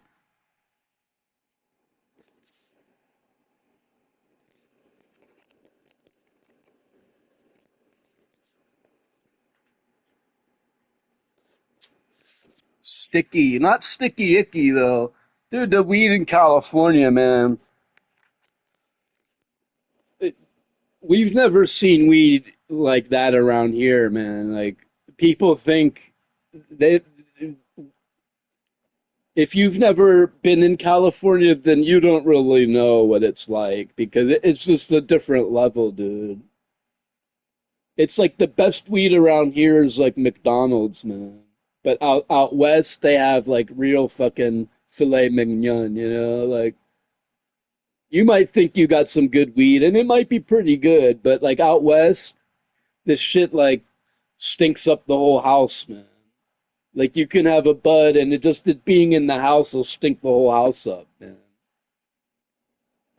Sticky, not sticky icky though. Dude, the weed in California, man. It, we've never seen weed like that around here, man. Like people think they if you've never been in California, then you don't really know what it's like because it's just a different level, dude. It's like the best weed around here is like McDonald's, man. But out west, they have like real fucking filet mignon, you know? Like, you might think you got some good weed, and it might be pretty good, but like out west, this shit like stinks up the whole house, man. Like, you can have a bud, and it being in the house will stink the whole house up, man.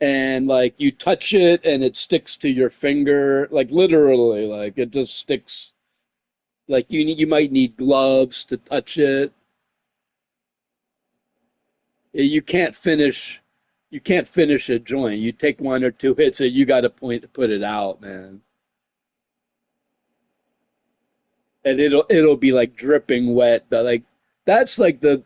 And like, you touch it, and it sticks to your finger, like literally, like it just sticks. Like you might need gloves to touch it. You can't finish you can't finish a joint. You take one or two hits and you got to put it out, man. And it'll be like dripping wet. But like that's like the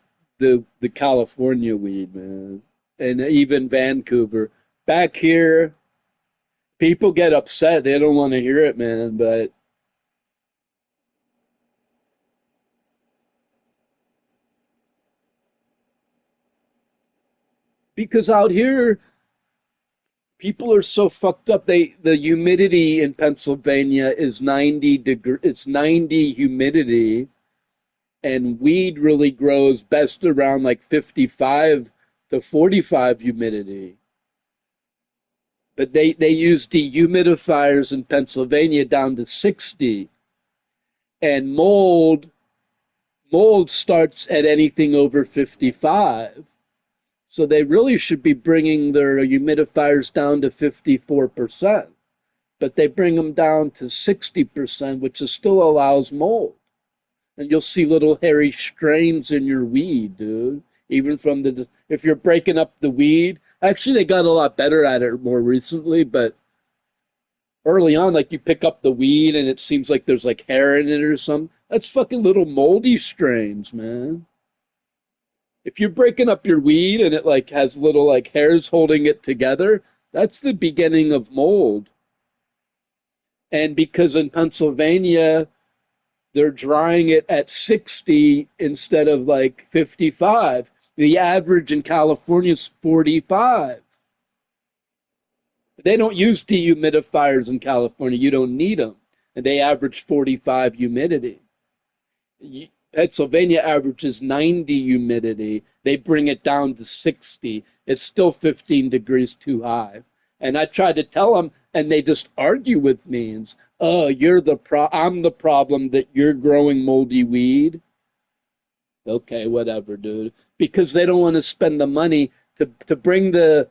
California weed, man. And even Vancouver. Back here, people get upset. They don't want to hear it, man. But because out here people are so fucked up. The humidity in Pennsylvania is 90 degree. It's 90 humidity, and weed really grows best around like 55 to 45 humidity. But they use dehumidifiers in Pennsylvania down to 60, and mold starts at anything over 55. So they really should be bringing their humidifiers down to 54%, but they bring them down to 60%, which is still allows mold. And you'll see little hairy strains in your weed, dude. Even from if you're breaking up the weed, actually they got a lot better at it more recently, but early on, like you pick up the weed and it seems like there's like hair in it or something. That's fucking little moldy strains, man. If you're breaking up your weed and it like has little like hairs holding it together, that's the beginning of mold. And because in Pennsylvania they're drying it at 60 instead of like 55, the average in California is 45. They don't use dehumidifiers in California. You don't need them. And they average 45 humidity. Pennsylvania averages 90 humidity. They bring it down to 60. It's still 15 degrees too high. And I tried to tell them, and they just argue with me. And, oh, I'm the problem that you're growing moldy weed. Okay, whatever, dude. Because they don't want to spend the money to bring the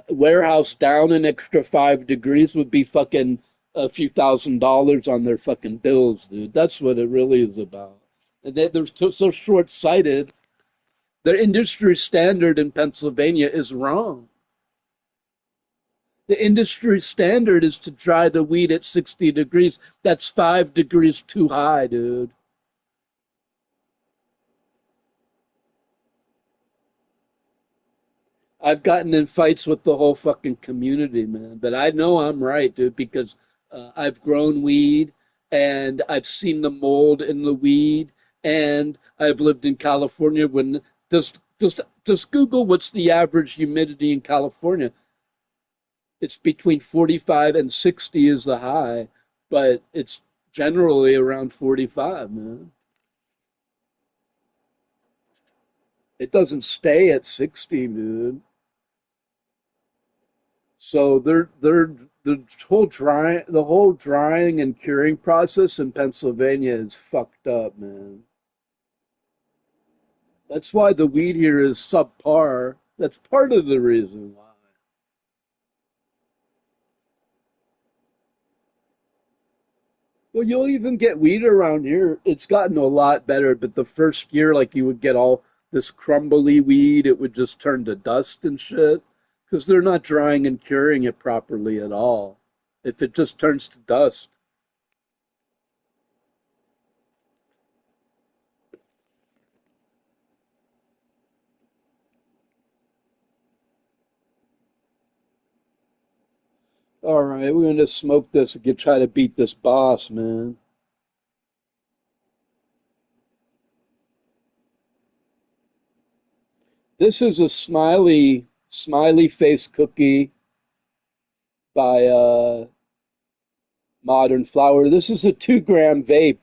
warehouse down an extra 5 degrees would be fucking a few $1,000s on their fucking bills, dude. That's what it really is about. And they're so short-sighted. Their industry standard in Pennsylvania is wrong. The industry standard is to dry the weed at 60 degrees. That's 5 degrees too high, dude. I've gotten in fights with the whole fucking community, man. But I know I'm right, dude, because I've grown weed and I've seen the mold in the weed, and I've lived in California. When just Google what's the average humidity in California. It's between 45 and 60 is the high, but it's generally around 45, man. It doesn't stay at 60, dude. So the whole drying and curing process in Pennsylvania is fucked up, man. That's why the weed here is subpar. That's part of the reason why. Well, you'll even get weed around here. It's gotten a lot better, but the first year, like you would get all this crumbly weed, it would just turn to dust and shit because they're not drying and curing it properly at all. If it just turns to dust. All right, we're gonna smoke this and try to beat this boss, man. This is a smiley face cookie by Modern Flower. This is a 2 gram vape.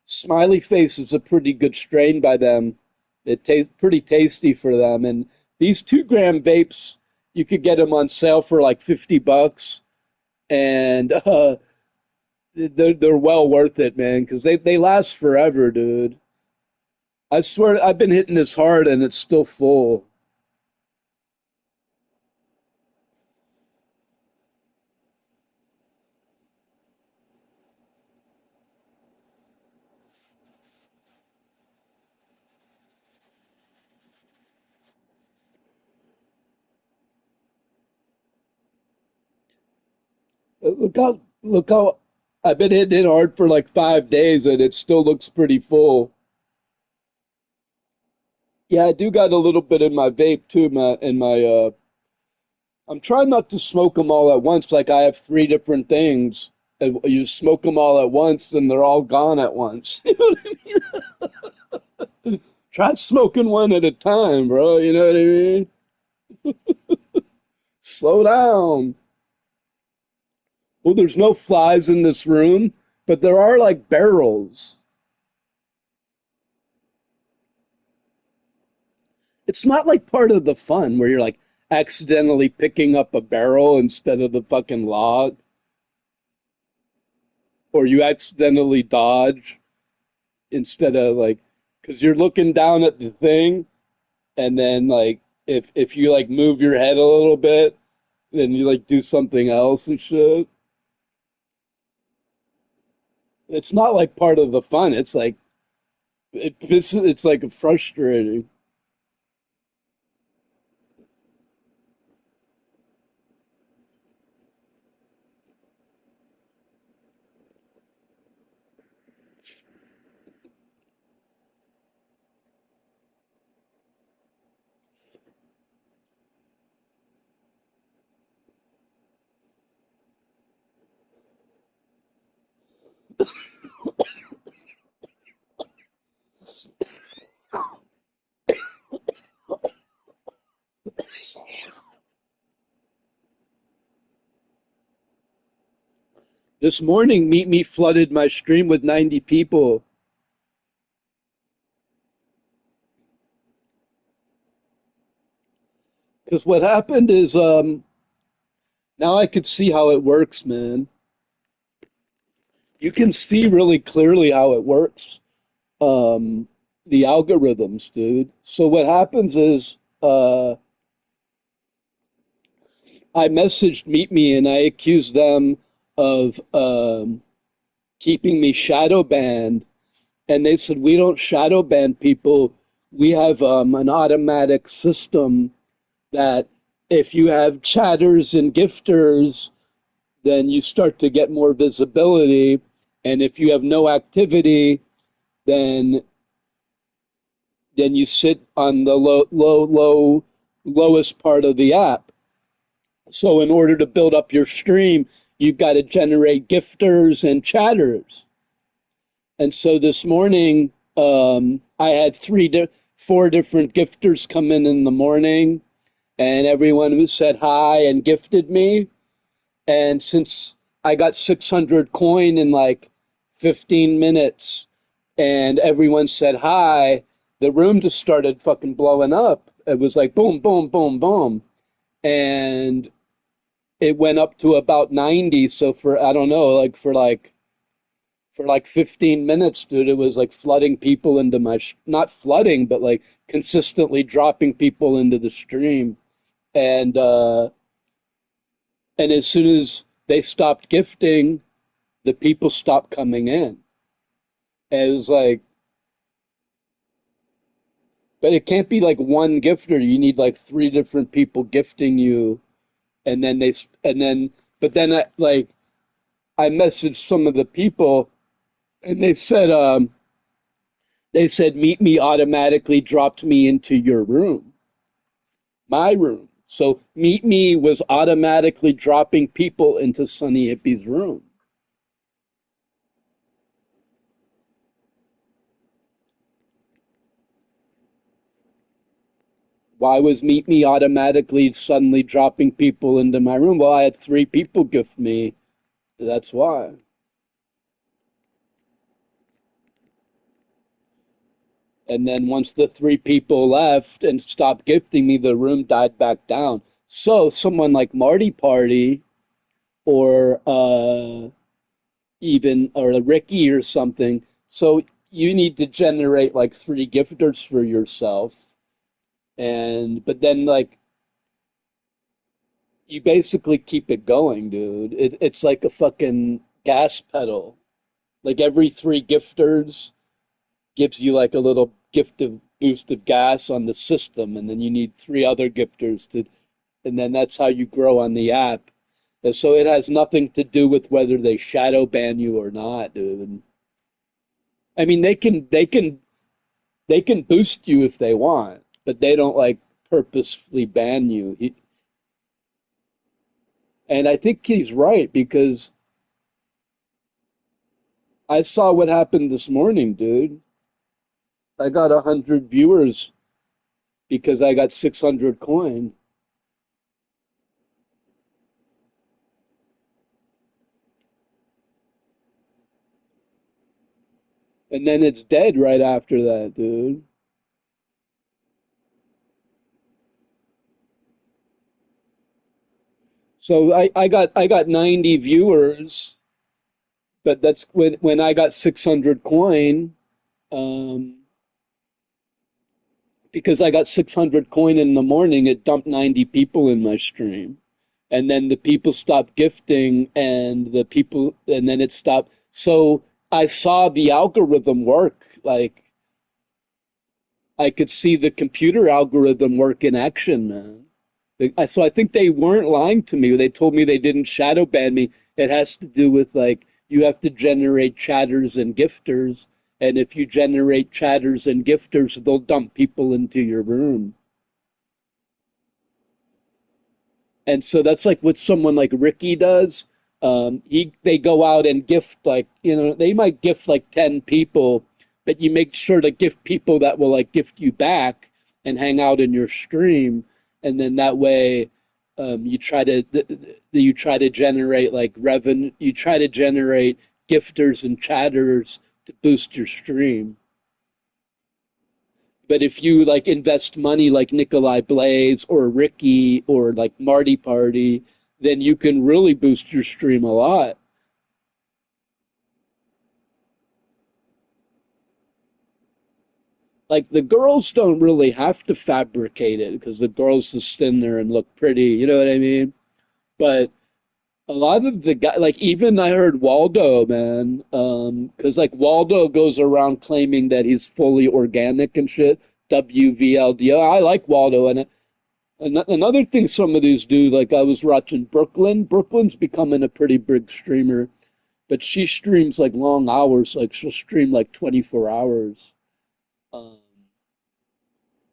Smiley face is a pretty good strain by them. It tastes pretty tasty for them. And these 2 gram vapes, you could get them on sale for like $50, and they're well worth it, man, because they last forever, dude. I swear I've been hitting this hard and it's still full. Look how I've been hitting it hard for like 5 days and it still looks pretty full. Yeah, I do got a little bit in my vape too, in my. I'm trying not to smoke them all at once. Like I have 3 different things, and you smoke them all at once, and they're all gone at once. You know what I mean? Try smoking one at a time, bro. You know what I mean? Slow down. Well, there's no flies in this room, but there are like barrels. It's not like part of the fun where you're like accidentally picking up a barrel instead of the fucking log, or you accidentally dodge instead of like, because you're looking down at the thing, and then like if you like move your head a little bit, then you like do something else and shit. It's not like part of the fun. It's like it's like frustrating. This morning, Meet Me flooded my stream with 90 people. Because what happened is, now I could see how it works, man. You can see really clearly how it works. The algorithms, dude. So what happens is, I messaged Meet Me and I accused them of keeping me shadow banned, and they said we don't shadow ban people. We have an automatic system that if you have chatters and gifters, then you start to get more visibility, and if you have no activity, then you sit on the lowest part of the app. So in order to build up your stream, you've got to generate gifters and chatters. And so this morning, I had four different gifters come in the morning, and everyone who said hi and gifted me. And since I got 600 coin in like 15 minutes, and everyone said hi, the room just started fucking blowing up. It was like boom, boom, boom, boom, and it went up to about 90. So for I don't know, for like 15 minutes, dude, it was like flooding people into my not flooding, but like consistently dropping people into the stream. And as soon as they stopped gifting, the people stopped coming in. And it was like, but it can't be like one gifter. You need like three different people gifting you, and then but then I messaged some of the people, and they said Meet Me automatically dropped me into your room, my room. So Meet Me was automatically dropping people into Sunny Hippie's room. Why was Meet Me automatically suddenly dropping people into my room? Well, I had three people gift me. That's why. And then once the three people left and stopped gifting me, the room died back down. So someone like Marty Party or even or Ricky or something. So you need to generate like three gifters for yourself. And but then like you basically keep it going, dude. It's like a fucking gas pedal. Like every three gifters gives you like a little gift of boost of gas on the system, and then you need three other gifters to, and then that's how you grow on the app. And so it has nothing to do with whether they shadow ban you or not, dude. I mean, they can boost you if they want, but they don't like purposefully ban you. And I think he's right because I saw what happened this morning, dude. I got 100 viewers because I got 600 coin. And then it's dead right after that, dude. So I got 90 viewers, but that's when I got 600 coin, um, because I got 600 coin in the morning, it dumped 90 people in my stream. And then the people stopped gifting and then it stopped. So I saw the algorithm work. Like I could see the computer algorithm work in action, man. So I think they weren't lying to me. They told me they didn't shadow ban me. It has to do with like you have to generate chatters and gifters, and if you generate chatters and gifters, they'll dump people into your room. And so that's like what someone like Ricky does. They go out and gift, like, they might gift like 10 people, but you make sure to gift people that will like gift you back and hang out in your stream, and then that way you try to generate like revenue, you try to generate gifters and chatters to boost your stream. But if you like invest money like Nikolai Blaze or Ricky or like Marty Party, then you can really boost your stream a lot. Like the girls don't really have to fabricate it because the girls just stand there and look pretty, you know what I mean? But a lot of the guys, like even I heard Waldo, man, because like Waldo goes around claiming that he's fully organic and shit. WVLDO. I like Waldo, and another thing some of these do, like I was watching Brooklyn. Brooklyn's becoming a pretty big streamer, but she streams like long hours. Like she'll stream like 24 hours. Um,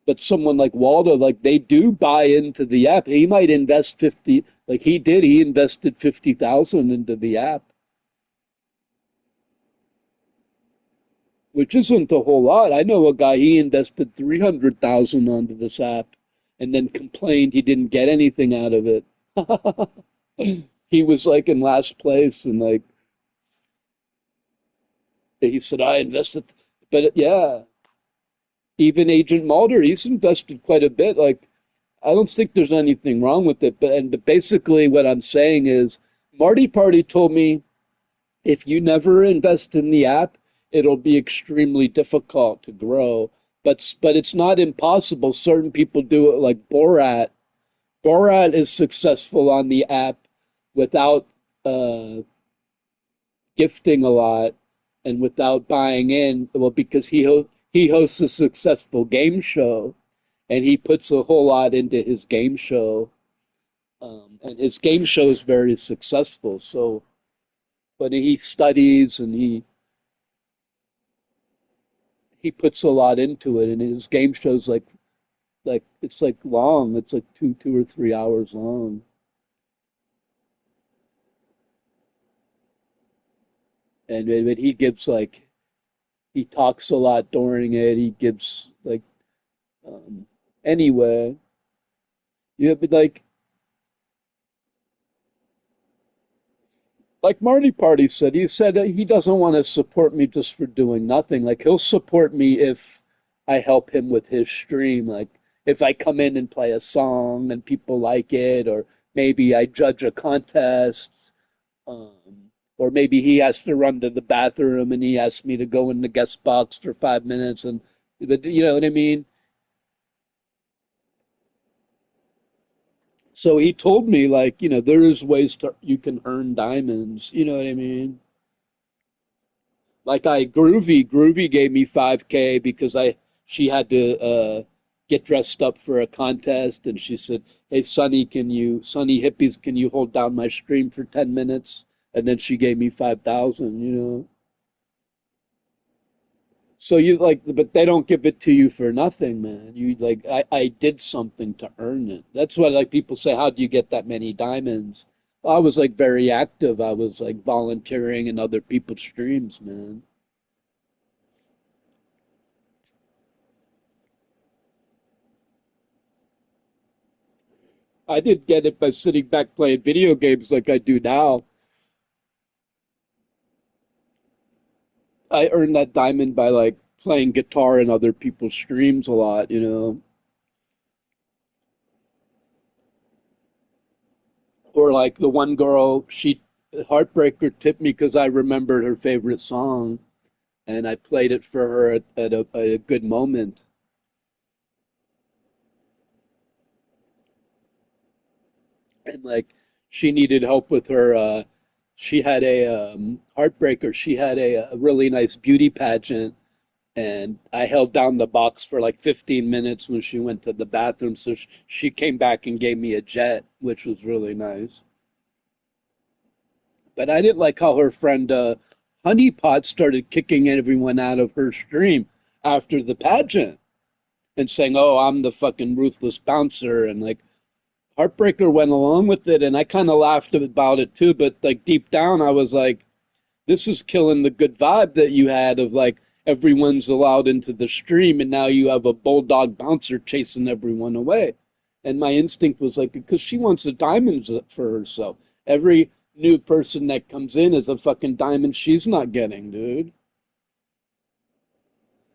but someone like Waldo, like they do buy into the app. He might invest 50, like he did. He invested 50,000 into the app, which isn't a whole lot. I know a guy, he invested 300,000 onto this app, and then complained he didn't get anything out of it. He was like in last place, and like he said, I invested, but yeah, even Agent Mulder, he's invested quite a bit. Like I don't think there's anything wrong with it, but basically what I'm saying is, Marty Party told me if you never invest in the app, it'll be extremely difficult to grow. But it's not impossible. Certain people do it, like Borat. Borat is successful on the app without uh, gifting a lot and without buying in. Well, because he hosts a successful game show, and he puts a whole lot into his game show, and his game show is very successful. So, but he studies and he puts a lot into it, and his game show's like it's like long. It's like 2 or 3 hours long, and but he gives like he talks a lot during it. He gives like um, anyway. Yeah, but like Marty Party said, he said that he doesn't want to support me just for doing nothing. Like he'll support me if I help him with his stream. Like if I come in and play a song and people like it, or maybe I judge a contest, um, or maybe he has to run to the bathroom and he asks me to go in the guest box for 5 minutes, and you know what I mean. So he told me like there is ways to you can earn diamonds. You know what I mean? Like Groovy gave me 5K because I she had to get dressed up for a contest, and she said, "Hey Sunny Hippies, can you hold down my stream for 10 minutes?" And then she gave me 5,000. So you like, but they don't give it to you for nothing, man. You like, I did something to earn it. That's why like people say, how do you get that many diamonds? Well, I was like very active. I was like volunteering in other people's streams, man. I didn't get it by sitting back playing video games like I do now. I earned that diamond by like playing guitar in other people's streams a lot. Or like the one girl, she Heartbreaker tipped me because I remembered her favorite song, and I played it for her at a good moment. And like she needed help with her. She had a Heartbreaker. She had a really nice beauty pageant, and I held down the box for like 15 minutes when she went to the bathroom. So she came back and gave me a jet, which was really nice. But I didn't like how her friend Honeypot started kicking everyone out of her stream after the pageant and saying, "Oh, I'm the fucking ruthless bouncer," and like Heartbreaker went along with it, and I kind of laughed about it too. But like deep down, I was like, this is killing the good vibe that you had of like everyone's allowed into the stream, and now you have a bulldog bouncer chasing everyone away. And my instinct was like, because she wants the diamonds for herself. Every new person that comes in is a fucking diamond she's not getting, dude.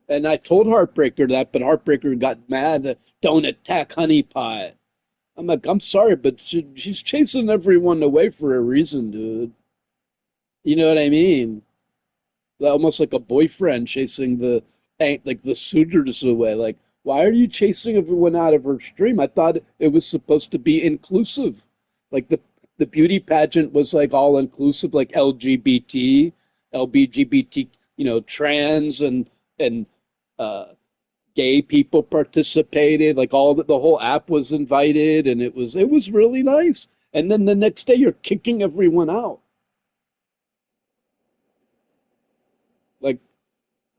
And I told Heartbreaker that, but Heartbreaker got mad that don't attack Honey Pie. I'm like, I'm sorry, but she's chasing everyone away for a reason, dude. You know what I mean? Almost like a boyfriend chasing like the suitors away. Like, why are you chasing everyone out of her stream? I thought it was supposed to be inclusive. Like the beauty pageant was like all inclusive, like LGBT, LBGBT, trans and uh, gay people participated. Like the whole app was invited, and it was really nice. And then the next day, you're kicking everyone out. Like,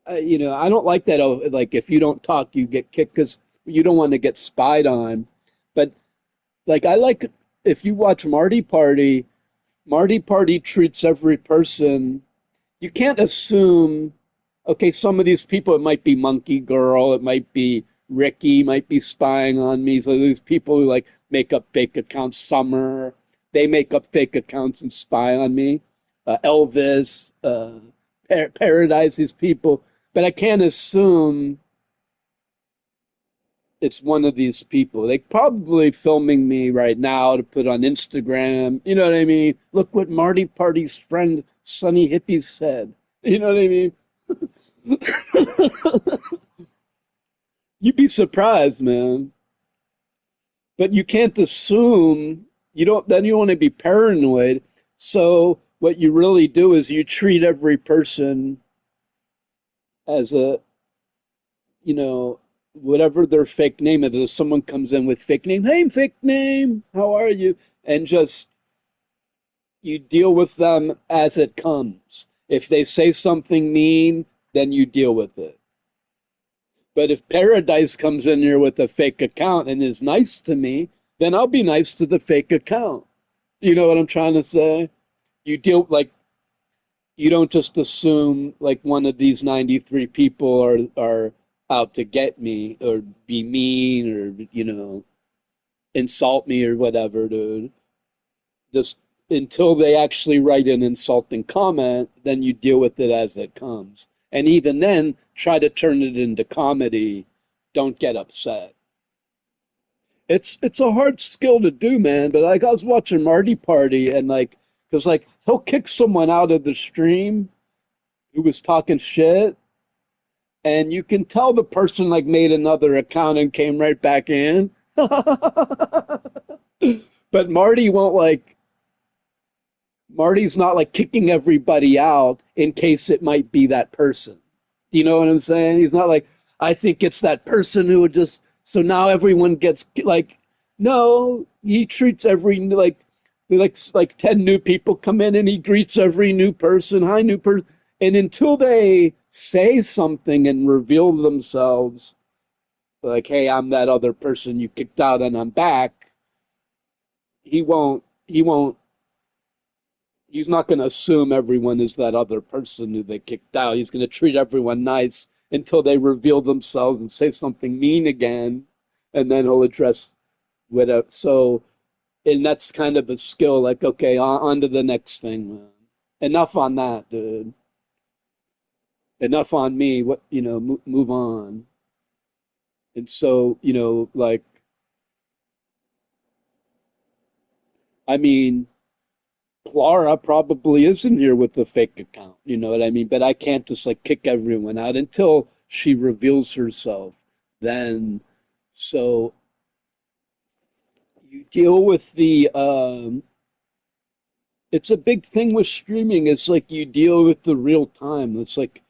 I don't like that. Oh, like if you don't talk, you get kicked because you don't want to get spied on. But like, I like if you watch Marty Party treats every person. You can't assume. Okay, some of these people, it might be Monkey Girl, it might be Ricky, might be spying on me. So these people who like make up fake accounts. Summer, they make up fake accounts and spy on me. Elvis, Paradise, these people. But I can't assume it's one of these people. They probably filming me right now to put on Instagram. You know what I mean? Look what Marty Party's friend Sunny Hippies said. You know what I mean? You'd be surprised, man. But you can't assume you don't then you want to be paranoid. So what you really do is you treat every person as a whatever their fake name is. If someone comes in with fake name, hey, fake name, how are you? And just you deal with them as it comes. If they say something mean, then you deal with it. But if Paradise comes in here with a fake account and is nice to me, then I'll be nice to the fake account. You know what I'm trying to say? You deal like you don't just assume like one of these 93 people are out to get me or be mean or insult me or whatever, dude. Just until they actually write an insulting comment, then you deal with it as it comes. And even then, try to turn it into comedy. Don't get upset. It's a hard skill to do, man. But like I was watching Marty Party and like, because like he'll kick someone out of the stream who was talking shit, and you can tell the person like made another account and came right back in. But Marty's not like kicking everybody out in case it might be that person. Do you know what I'm saying? He's not like, I think it's that person who would just, so now everyone gets like, no, he treats every, like 10 new people come in and he greets every new person. Hi, new person. And until they say something and reveal themselves, like, hey, I'm that other person you kicked out and I'm back, he won't he's not going to assume everyone is that other person who they kicked out. He's going to treat everyone nice until they reveal themselves and say something mean again, and then he'll address whatever. So, and that's kind of a skill. Like, okay, on to the next thing, man. Enough on that, dude. Enough on me. What move on. And so, like, I mean, Clara probably is in here with a fake account, you know what I mean? But I can't just like kick everyone out until she reveals herself. Then, so you deal with it's a big thing with streaming. It's like you deal with the real time. It's like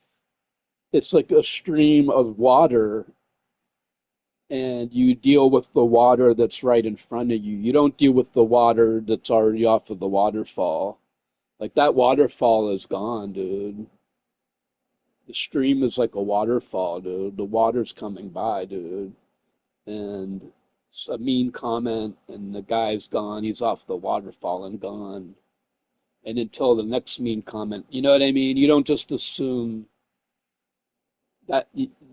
a stream of water, and you deal with the water that's right in front of you. You don't deal with the water that's already off of the waterfall. Like that waterfall is gone, dude. The stream is like a waterfall, dude. The water's coming by, dude. And a mean comment and the guy's gone, he's off the waterfall and gone. And until the next mean comment, you know what I mean? You don't just assume that,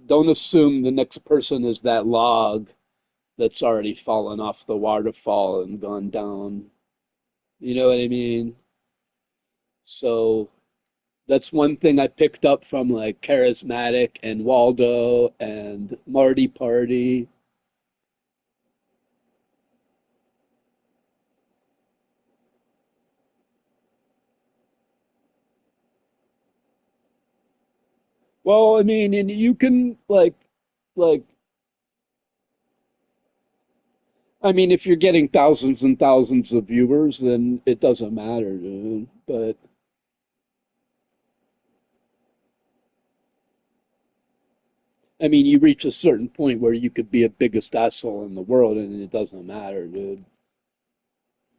don't assume the next person is that log that's already fallen off the waterfall and gone down. You know what I mean? So that's one thing I picked up from like Charismatic and Waldo and Marty Party. Well, I mean, and you can like, I mean, if you're getting thousands and thousands of viewers, then it doesn't matter, dude. But I mean, you reach a certain point where you could be a biggest asshole in the world, and it doesn't matter, dude.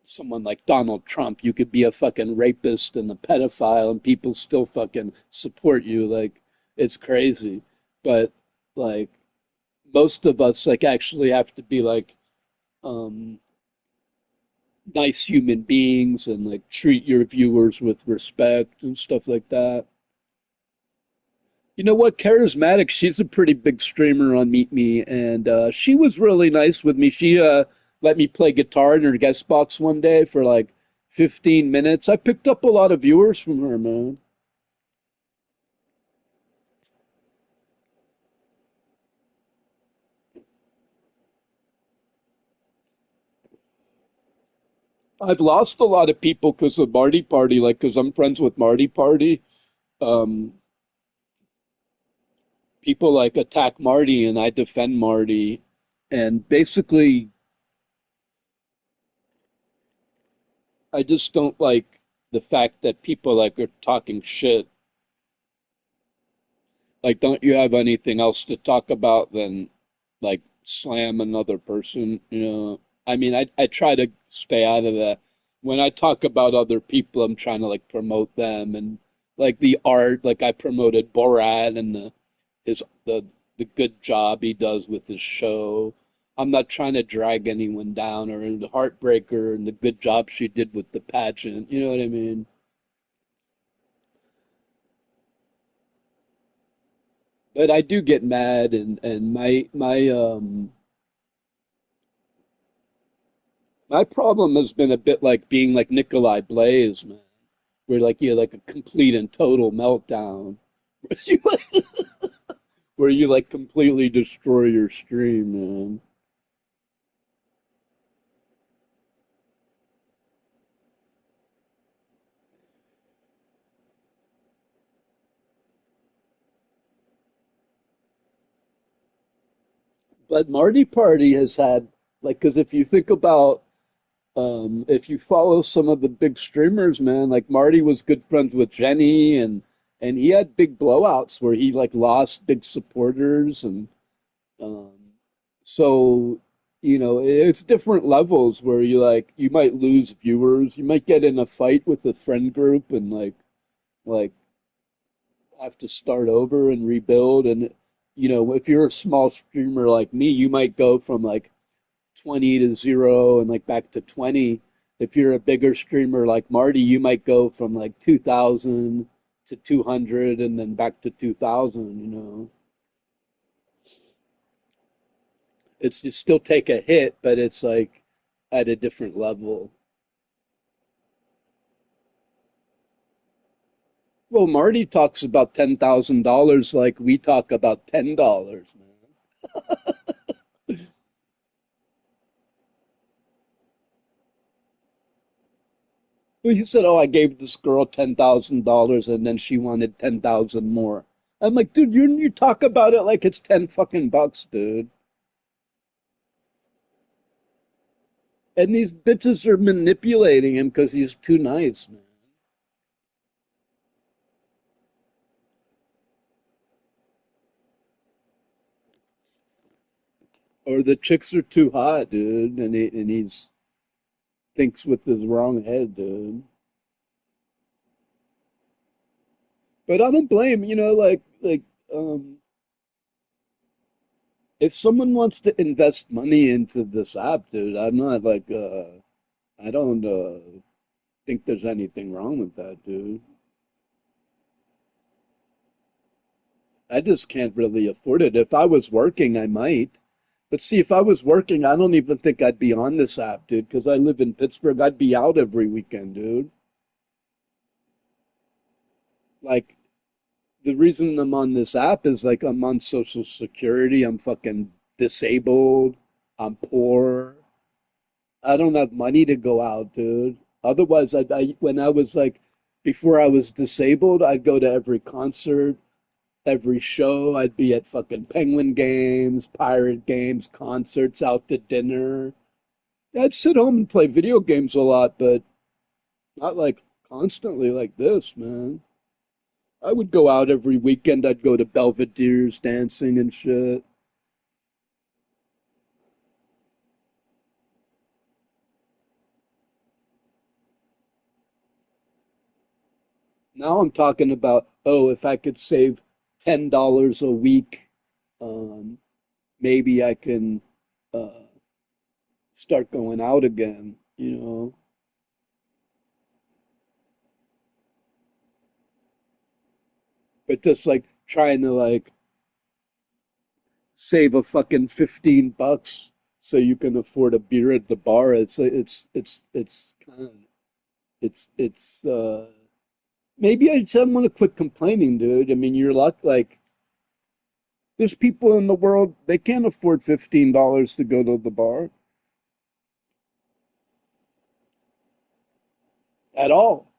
Someone like Donald Trump, you could be a fucking rapist and a pedophile, and people still fucking support you. Like, it's crazy. But like, most of us like actually have to be like um nice human beings and like treat your viewers with respect and stuff like that. You know what? Charismatic, she's a pretty big streamer on Meet Me, and she was really nice with me. She let me play guitar in her guest box one day for like 15 minutes. I picked up a lot of viewers from her, man. I've lost a lot of people because of Marty Party, like because I'm friends with Marty Party. Um, People like attack Marty and I defend Marty. And basically, I just don't like the fact that people like are talking shit. Like, don't you have anything else to talk about than like slam another person? You know, I mean, I try to stay out of that. When I talk about other people, I'm trying to like promote them and like the art. Like I promoted Borat and his the good job he does with his show. I'm not trying to drag anyone down or the Heartbreaker and the good job she did with the pageant. You know what I mean? But I do get mad and my problem has been a bit like being like Nikolai Blaze, man, where like you have like a complete and total meltdown, where you where you like completely destroy your stream, man. But Marty Party has had like, because if you think about if you follow some of the big streamers, man, like Marty was good friends with Jenny and he had big blowouts where he like lost big supporters and um so you know it's different levels where you like you might lose viewers, you might get in a fight with a friend group and like have to start over and rebuild and you know if you're a small streamer like me, you might go from like 20 to 0 and like back to 20. If you're a bigger streamer like Marty, you might go from like 2,000 to 200 and then back to 2,000, you know. It's you still take a hit, but it's like at a different level. Well, Marty talks about $10,000 like we talk about $10, man. Well, he said, "Oh, I gave this girl $10,000 and then she wanted 10,000 more." I'm like, dude, you talk about it like it's 10 fucking bucks, dude. And these bitches are manipulating him because he's too nice, man. Or the chicks are too hot, dude, and he's thinks with his wrong head, dude. But I don't blame, you know, um if someone wants to invest money into this app, dude, I'm not like I don't think there's anything wrong with that, dude. I just can't really afford it. If I was working, I might. But see, if I was working, I don't even think I'd be on this app, dude, because I live in Pittsburgh. I'd be out every weekend, dude. Like, the reason I'm on this app is like I'm on Social Security. I'm fucking disabled. I'm poor. I don't have money to go out, dude. Otherwise, when I was like, before I was disabled, I'd go to every concert, every show. I'd be at fucking Penguin games, Pirate games, concerts, out to dinner. Yeah, I'd sit home and play video games a lot, but not like constantly like this, man. I would go out every weekend. I'd go to Belvedere's dancing and shit. Now I'm talking about, oh, if I could save $10 a week, um, maybe I can uh, start going out again, you know. But just like trying to like save a fucking $15 so you can afford a beer at the bar. It's kind of it's maybe I just want to quit complaining, dude. I mean, you're luck like there's people in the world they can't afford $15 to go to the bar at all.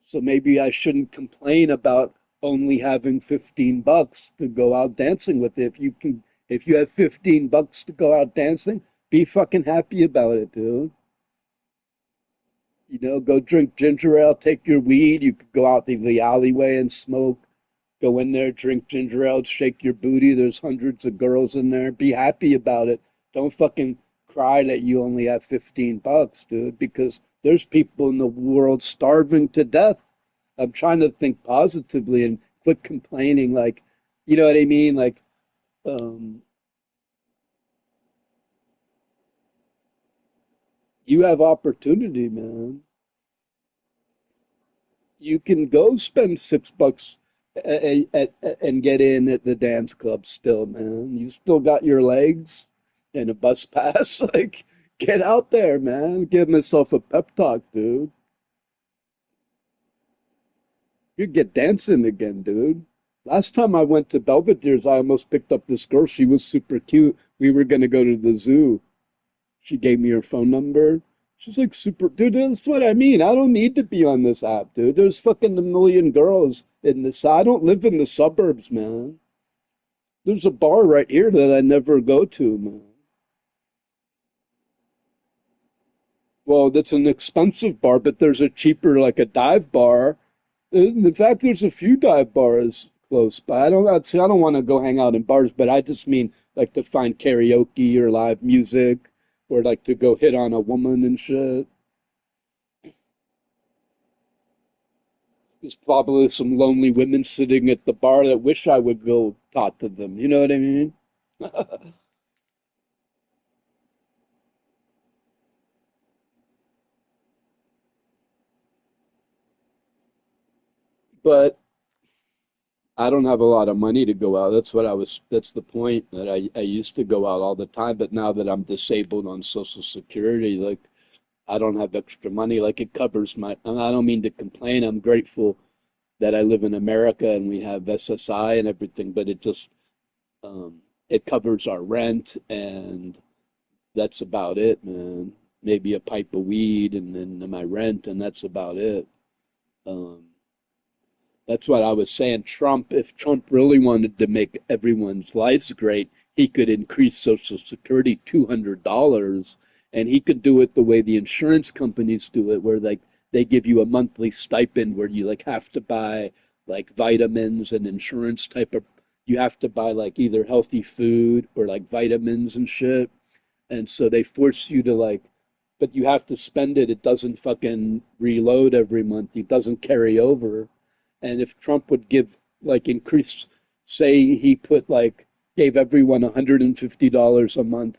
So maybe I shouldn't complain about only having $15 to go out dancing with. If you have $15 to go out dancing, be fucking happy about it, dude. You know, go drink ginger ale, take your weed. You could go out the alleyway and smoke. Go in there, drink ginger ale, shake your booty. There's hundreds of girls in there. Be happy about it. Don't fucking cry that you only have $15, dude, because there's people in the world starving to death. I'm trying to think positively and quit complaining. Like, you know what I mean? Like, um, you have opportunity, man. You can go spend $6 and get in at the dance club still, man. You still got your legs and a bus pass. Like, get out there, man. Give myself a pep talk, dude. You get dancing again, dude. Last time I went to Belvedere's, I almost picked up this girl. She was super cute. We were gonna go to the zoo. She gave me her phone number. She's like super, dude. That's what I mean. I don't need to be on this app, dude. There's fucking a million girls in this. I don't live in the suburbs, man. There's a bar right here that I never go to, man. Well, that's an expensive bar, but there's a cheaper, like a dive bar. In fact, there's a few dive bars close by. I don't want to go hang out in bars, but I just mean like to find karaoke or live music, or like to go hit on a woman and shit. There's probably some lonely women sitting at the bar that wish I would go talk to them. You know what I mean? But I don't have a lot of money to go out. That's the point that I used to go out all the time, but now that I'm disabled on Social Security, like I don't have extra money. Like it covers my, and I don't mean to complain. I'm grateful that I live in America and we have SSI and everything, but it covers our rent and that's about it, man. Maybe a pipe of weed and then my rent, and that's about it. Um, that's what I was saying. If Trump really wanted to make everyone's lives great, he could increase Social Security $200, and he could do it the way the insurance companies do it, where like they give you a monthly stipend where you like have to buy like vitamins and insurance type of. You have to buy like either healthy food or like vitamins and shit, and so they force you to like, but you have to spend it. It doesn't fucking reload every month. It doesn't carry over. And if Trump would give like increase say he put like gave everyone $150 a month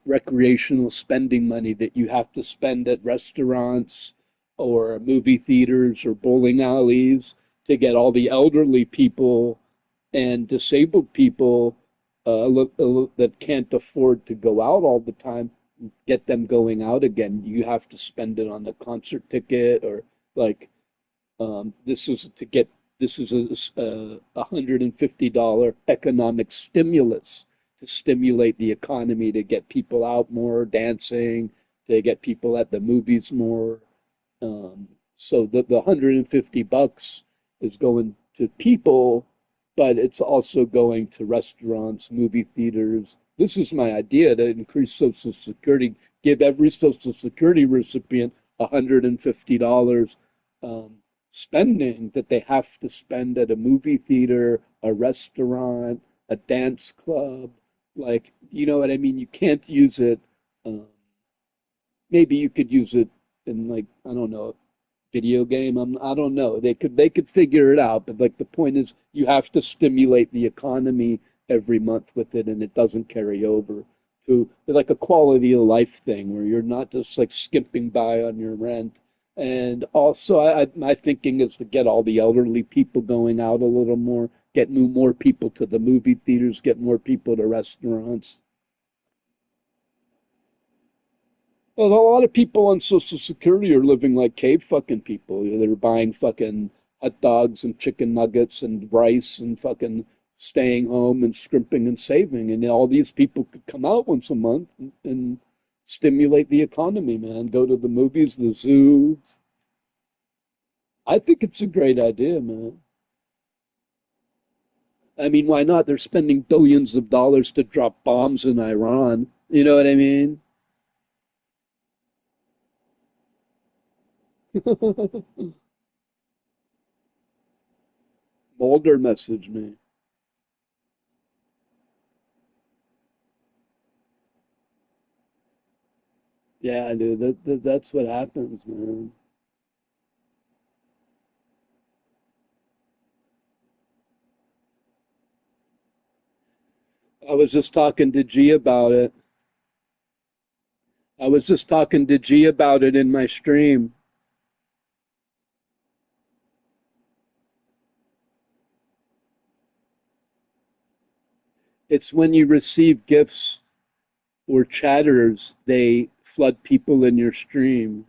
recreational spending money that you have to spend at restaurants or movie theaters or bowling alleys to get all the elderly people and disabled people that can't afford to go out all the time, get them going out again. You have to spend it on a concert ticket or like this is to get this is a $150 economic stimulus to stimulate the economy to get people out more dancing, to get people at the movies more. So the $150 is going to people, but it's also going to restaurants, movie theaters. This is my idea to increase Social Security, give every Social Security recipient $150 um, spending that they have to spend at a movie theater, a restaurant, a dance club. Like, you know what I mean? You can't use it. Um, maybe you could use it in like I don't know video game. I don't know. They could figure it out, but like the point is, you have to stimulate the economy every month with it, and it doesn't carry over to like a quality of life thing where you're not just like skipping by on your rent. And also, my thinking is to get all the elderly people going out a little more, get more people to the movie theaters, get more people to restaurants. Well, a lot of people on Social Security are living like cave fucking people. They're buying fucking hot dogs and chicken nuggets and rice and fucking staying home and scrimping and saving. And all these people could come out once a month and stimulate the economy, man. Go to the movies, the zoo. I think it's a great idea, man. I mean, why not? They're spending billions of dollars to drop bombs in Iran. You know what I mean? Mulder messaged me. Yeah, dude, that's what happens, man. I was just talking to G about it. I was just talking to G about it in my stream. It's when you receive gifts or chatters, they flood people in your stream.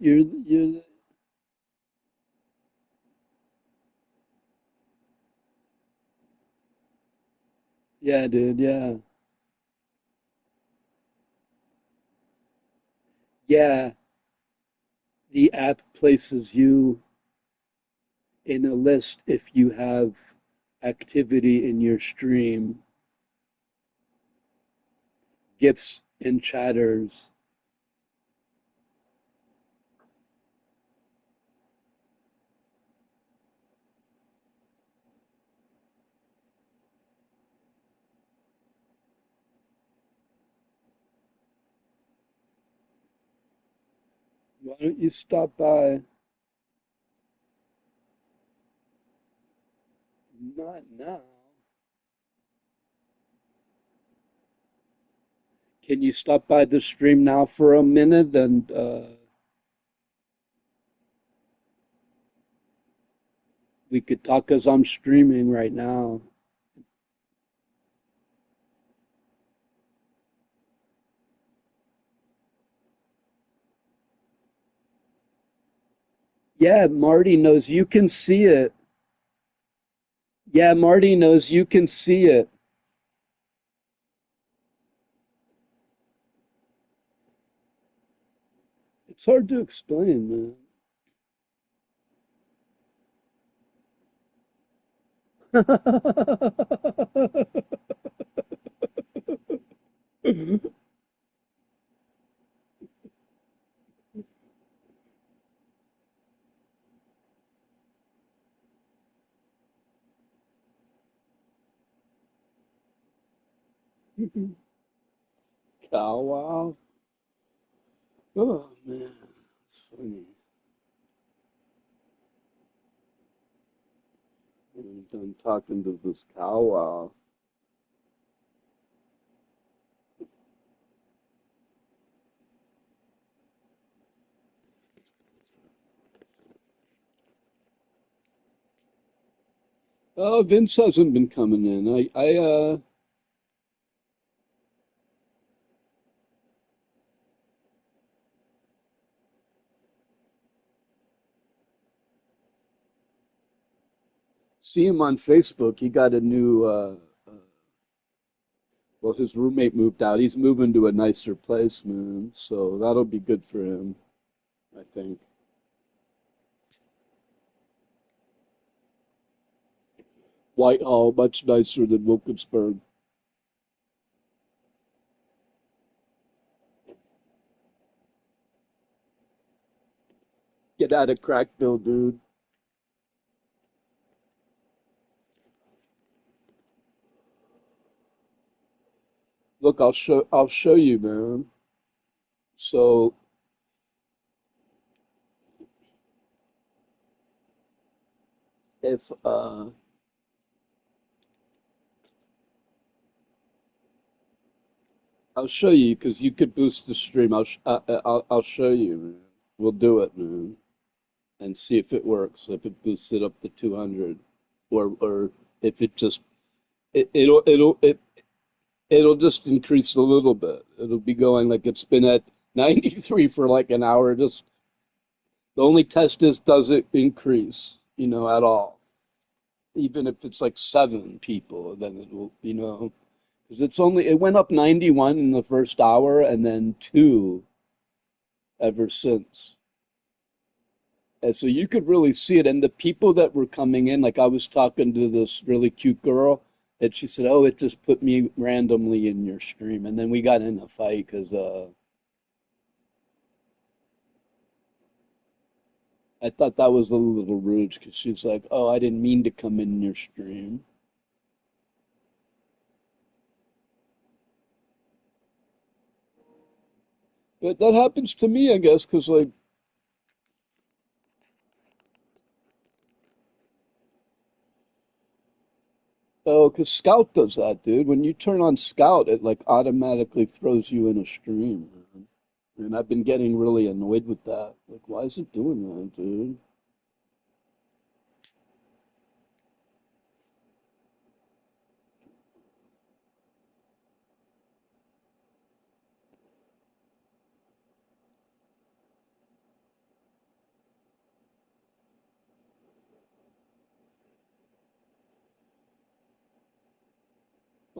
You, yeah, dude, yeah. Yeah, the app places you in a list if you have activity in your stream, gifts and chatters. Why don't you stop by? Not now. Can you stop by the stream now for a minute and we could talk as I'm streaming right now? Yeah, Marty knows you can see it. Yeah, Marty knows you can see it. It's hard to explain, man. Cow wow. Oh man, it's funny. I'm done talking to this cow wow. Oh, Vince hasn't been coming in. I see him on Facebook. He got a new well, his roommate moved out. He's moving to a nicer place, man. So that'll be good for him, I think. Whitehall, much nicer than Wilkinsburg. Get out of Crackville, dude. Look, I'll show you, man. So if I'll show you because you could boost the stream. I'll show you, man. We'll do it, man, and see if it works. If it boosts it up to 200, or if it just it'll just increase a little bit. It'll be going like it's been at 93 for like an hour. Just the only test is does it increase, at all? Even if it's like 7 people, then it will, because it went up 91 in the first hour and then 2 ever since. And so you could really see it. And the people that were coming in, like I was talking to this really cute girl, and she said, "Oh, it just put me randomly in your stream." And then we got in a fight because I thought that was a little rude because she's like, "Oh, I didn't mean to come in your stream." But that happens to me, I guess, because like, oh, because Scout does that, dude. When you turn on Scout, it like automatically throws you in a stream, man. And I've been getting really annoyed with that. Like, why is it doing that, dude?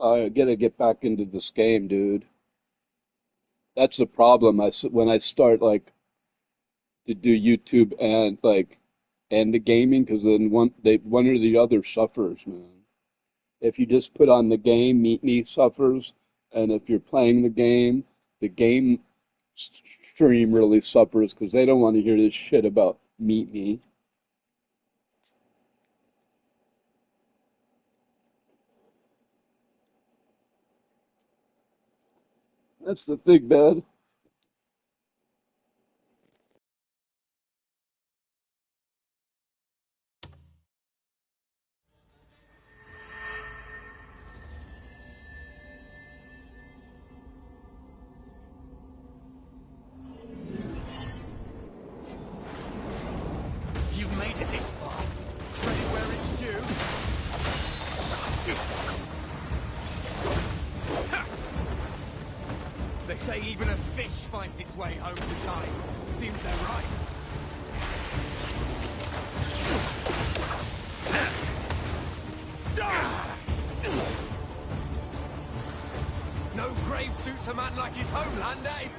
I gotta get back into this game, dude. That's the problem. When I start like to do YouTube and like and the gaming, because then one or the other suffers, man. If you just put on the game, Meet Me suffers, and if you're playing the game stream really suffers because they don't want to hear this shit about Meet Me. That's the thing, man. You've made it this far. Credit where it's due. They say even a fish finds its way home to die. Seems they're right. No grave suits a man like his homeland, eh?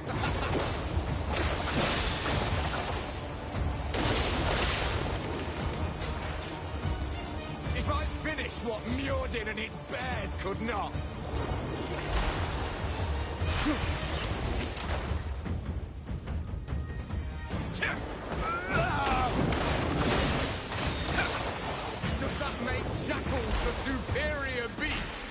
If I finish what Mjordin and his bears could not. Does that make jackals the superior beast?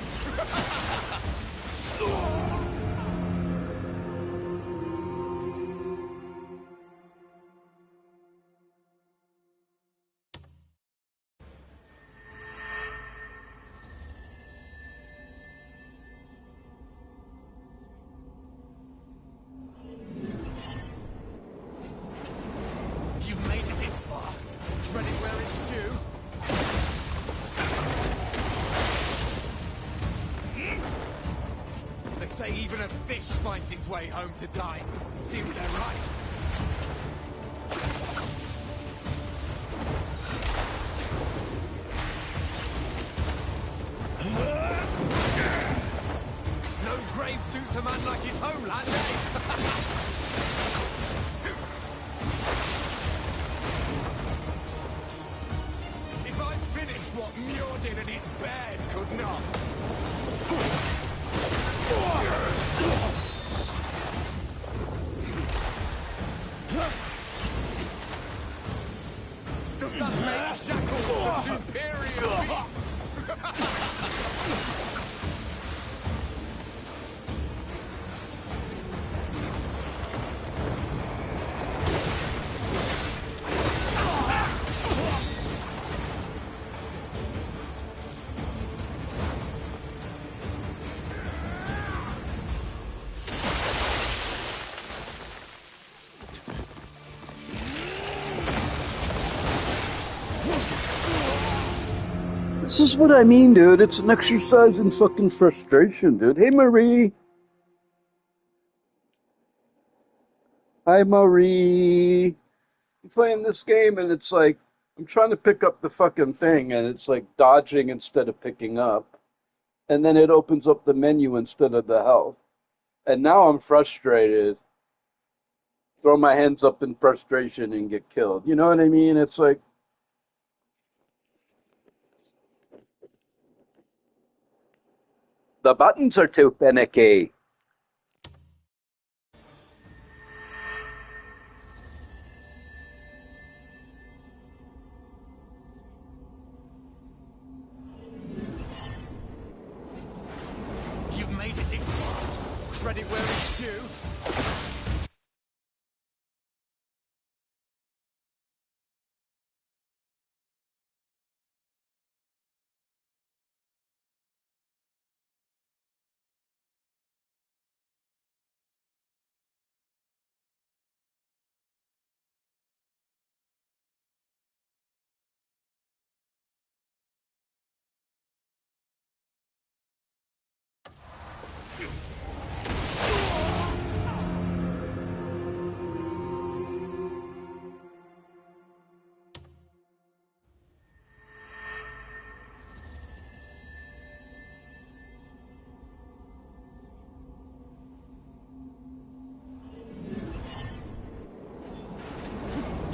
You've made it this far. Treading where it's due. They say even a fish finds its way home to die. Seems they're right. No grave suits a man like his homeland, eh? If I finish what Mjordin and his bears could not. Does that make Jackals the superior beast? This is what I mean, dude. It's an exercise in fucking frustration, dude. Hey, Marie. Hi, Marie. I'm playing this game, and it's like, I'm trying to pick up the fucking thing, and it's like dodging instead of picking up. And then it opens up the menu instead of the health. And now I'm frustrated. Throw my hands up in frustration and get killed. You know what I mean? It's like, the buttons are too finicky. You've made it this far. Credit where it's due.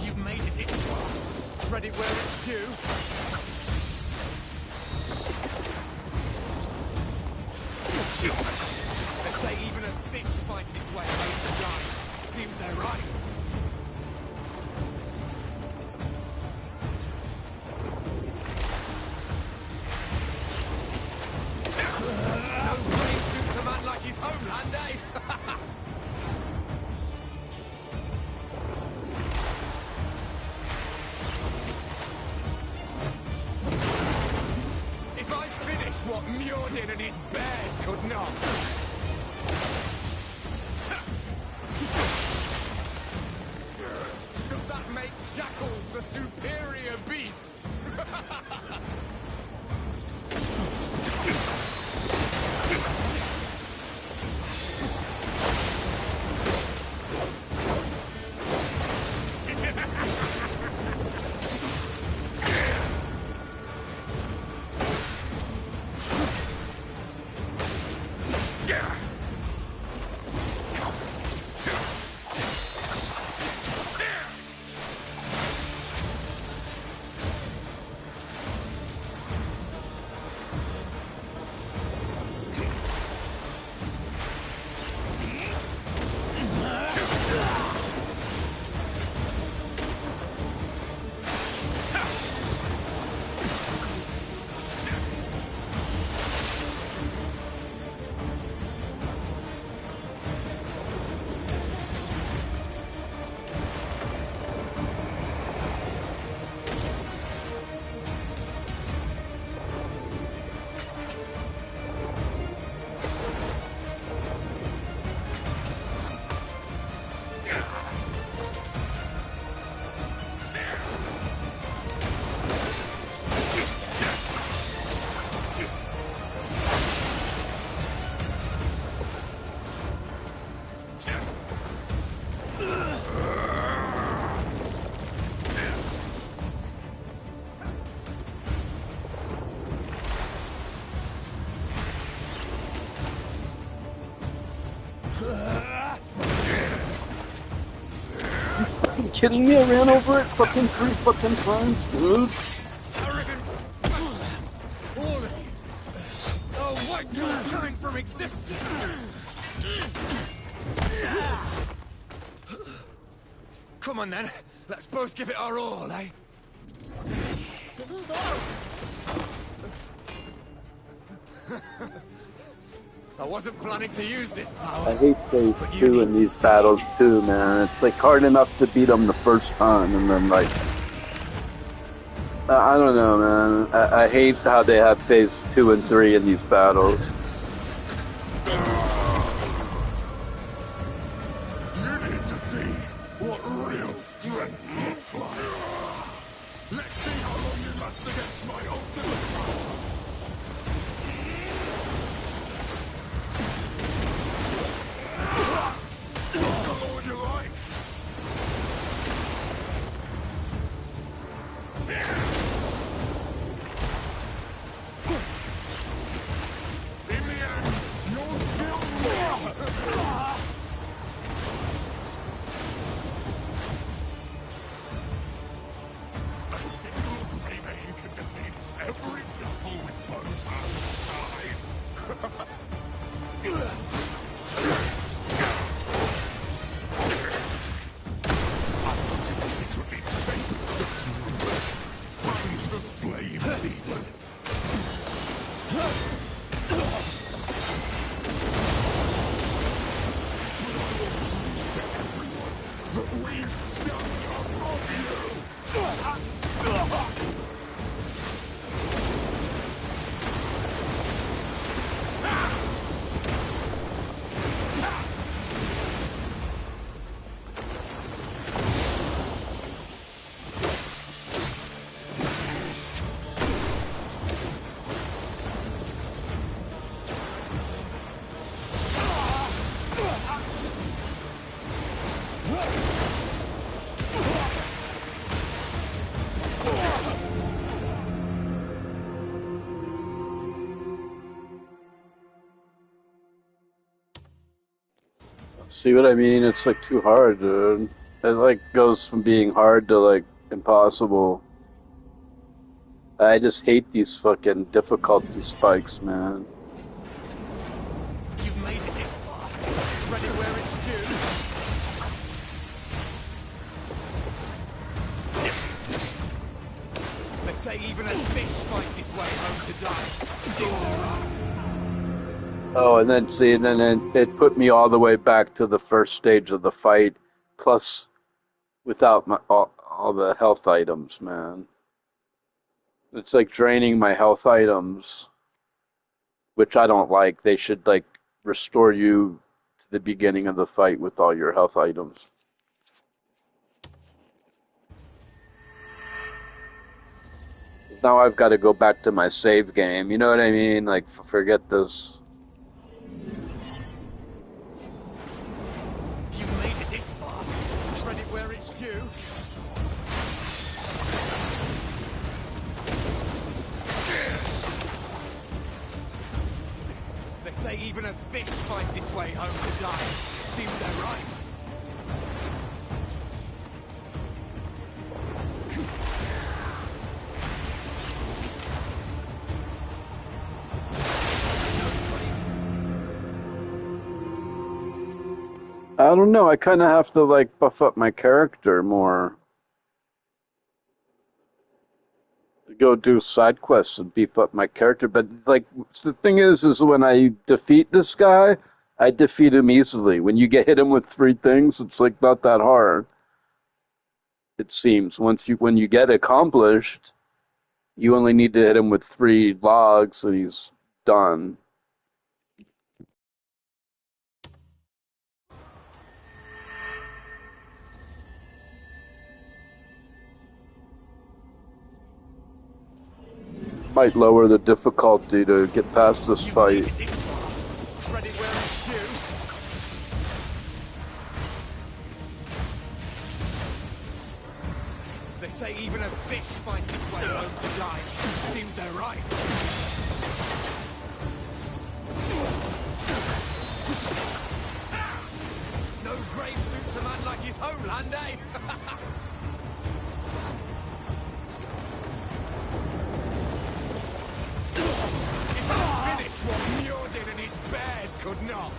You've made it this far. Credit where it's due. They say even a fish finds its way home to die. Seems they're right. No grave suits a man like his homeland, eh? If I finish what Mjordin and his bears could not. Does that make Jackals the superior beast? kidding me? I ran over it fucking 3 fucking times, dude. Arrogant all of you. Oh, wipe mankind from existence. Come on then, let's both give it our all, eh? I wasn't planning to use this power. I hate phase 2 in these battles too, man. It's like hard enough to beat them the first time, and then like, I don't know, man. I hate how they have phase 2 and 3 in these battles. You need to see what real strength looks like. Let's see how long you last against my ultimate power. Struggle all you like. In the end, you'll still lose. A single Greymane can defeat every battle with both hands tied. I want you to secretly save the find the flames even. To everyone that we stand above you. See what I mean? It's like too hard, dude. It like goes from being hard to like impossible. I just hate these fucking difficulty spikes, man. You've made it this far. Ready where it's due. They say even a fish finds its way home to die. Seems they're right. Oh, and then see, and then it put me all the way back to the first stage of the fight, plus without all the health items, man. It's like draining my health items, which I don't like. They should like restore you to the beginning of the fight with all your health items. Now I've got to go back to my save game. You know what I mean? Like, forget this. You've made it this far. Credit where it's due. They say even a fish finds its way home to die. Seems they're right. I don't know. I kind of have to like buff up my character more. Go do side quests and beef up my character. But like the thing is when I defeat this guy, I defeat him easily. When you hit him with 3 things, it's like not that hard. It seems when you get accomplished, you only need to hit him with 3 logs and he's done. Might lower the difficulty to get past this fight. Credit where it's due. They say even a fish finds its way home to die. Seems they're right. No grave suits suits a man like his homeland, eh? If I finish what Mjordin and his bears could not.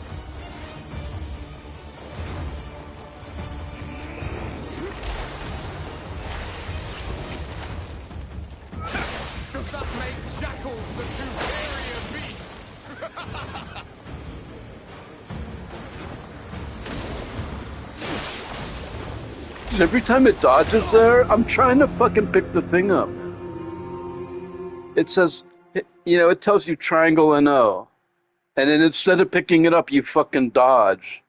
Does that make jackals the superior beast? And every time it dodges there, I'm trying to fucking pick the thing up. It says, you know, it tells you triangle and O. And then instead of picking it up, you fucking dodge.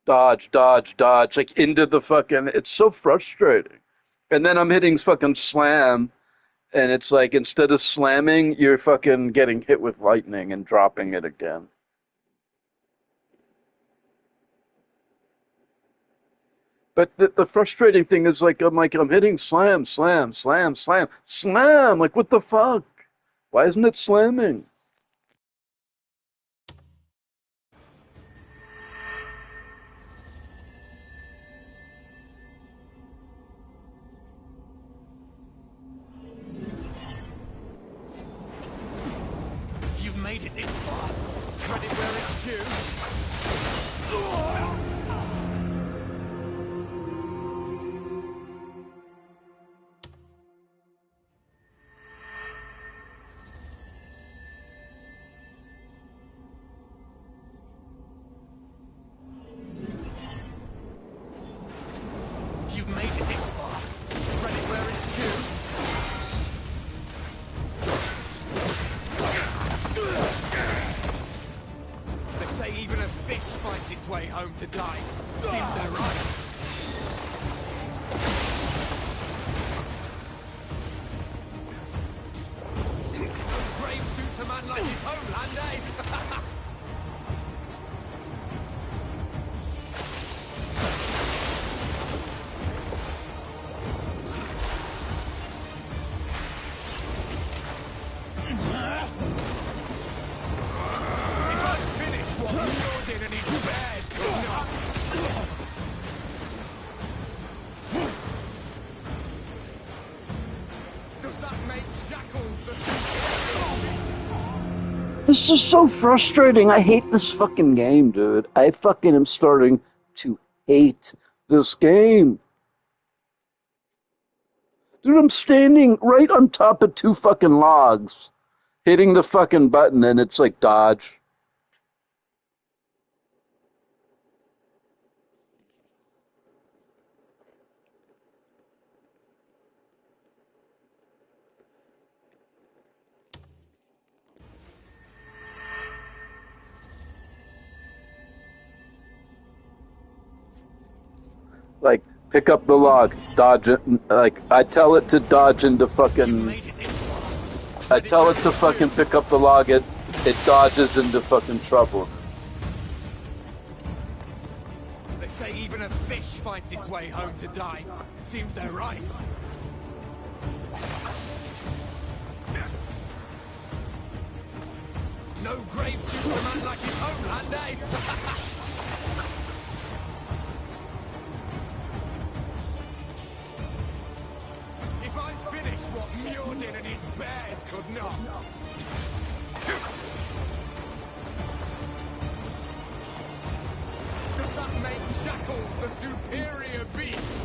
Dodge, dodge, dodge, like into the fucking, it's so frustrating. And then I'm hitting fucking slam, and it's like, instead of slamming, you're fucking getting hit with lightning and dropping it again. But the frustrating thing is, like, I'm hitting slam, slam, slam, slam, slam. Like, what the fuck? Why isn't it slamming? You've made it this far. Credit where it's due. You've made it this far. Credit where it's due. They say even a fish finds its way home to die. Seems they're right. Brave suits a man like his homeland, eh? This is so frustrating. I hate this fucking game, dude. I fucking am starting to hate this game. Dude, I'm standing right on top of two fucking logs, hitting the fucking button, and it's like dodge. Like, pick up the log, dodge it. Like, I tell it to dodge into fucking. I tell it to fucking pick up the log, it dodges into fucking trouble. They say even a fish finds its way home to die. Seems they're right. No grave suits a man like his homeland, eh? If I finish what Mjordin and his bears could not. Does that make jackals the superior beast?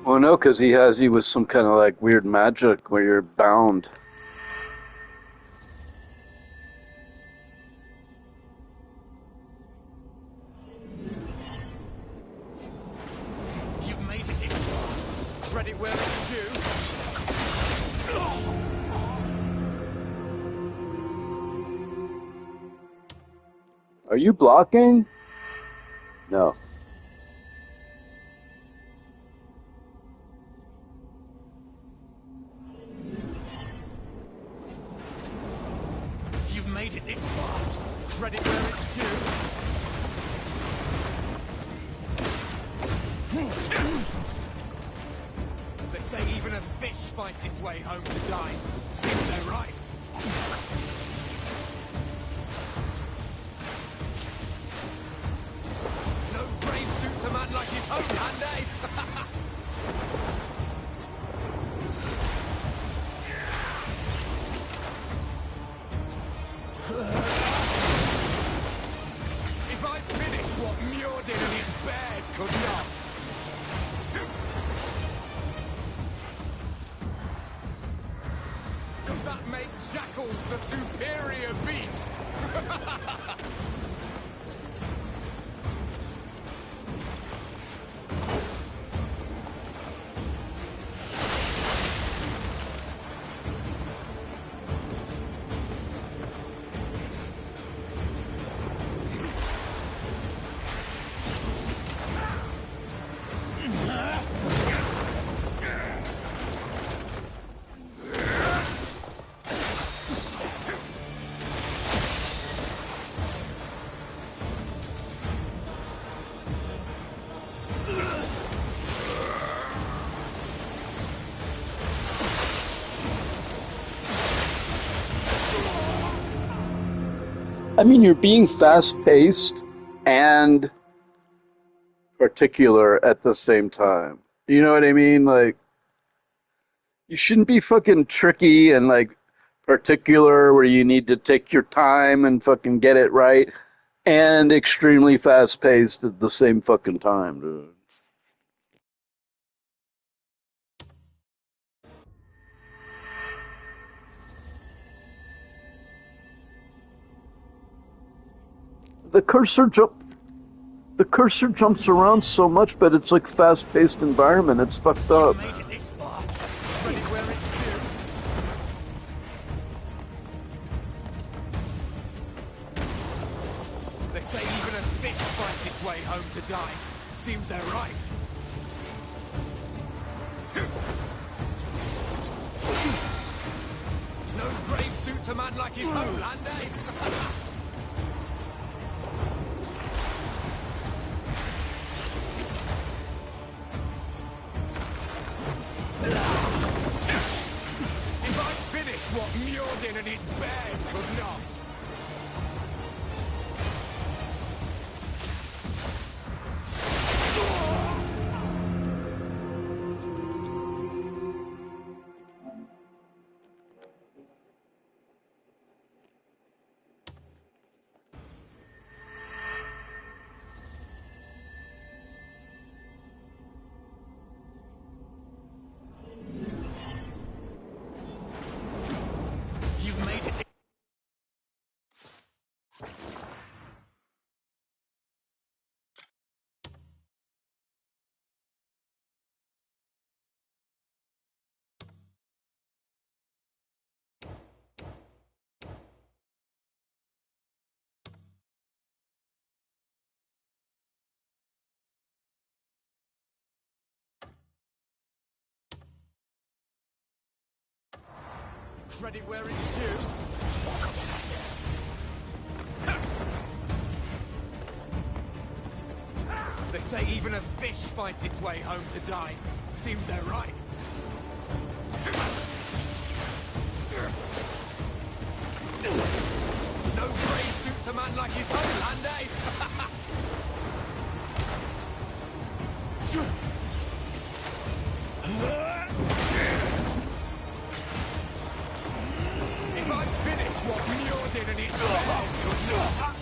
Well, no, because he has you with some kind of like weird magic where you're bound. You've made it this far. Credit where it's due. Are you blocking? No. You've made it this far. Credit where it's due. They say even a fish finds its way home to die. Seems they're right. No brave suits a man like his homeland, eh? If I finish what Mjordin and his bears could not. Does that make jackals the superior beast? I mean, you're being fast-paced and particular at the same time. You know what I mean? Like, you shouldn't be fucking tricky and, like, particular where you need to take your time and fucking get it right, and extremely fast-paced at the same fucking time, dude. The cursor jumps around so much, but it's like fast-paced environment. It's fucked up. Made it this far. Credit where it's due. They say even a fish finds its way home to die. Seems they're right. No grave suits a man like his homeland, eh? If I finish what Mjordin and his bears could not. You've made it. Credit where it's due. They say even a fish finds its way home to die. Seems they're right. No brave suits a man like his homeland, eh? If I finish what Mjordin and his bears could not.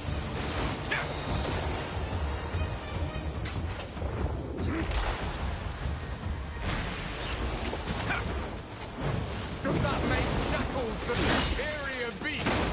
Does that make jackals the superior beast?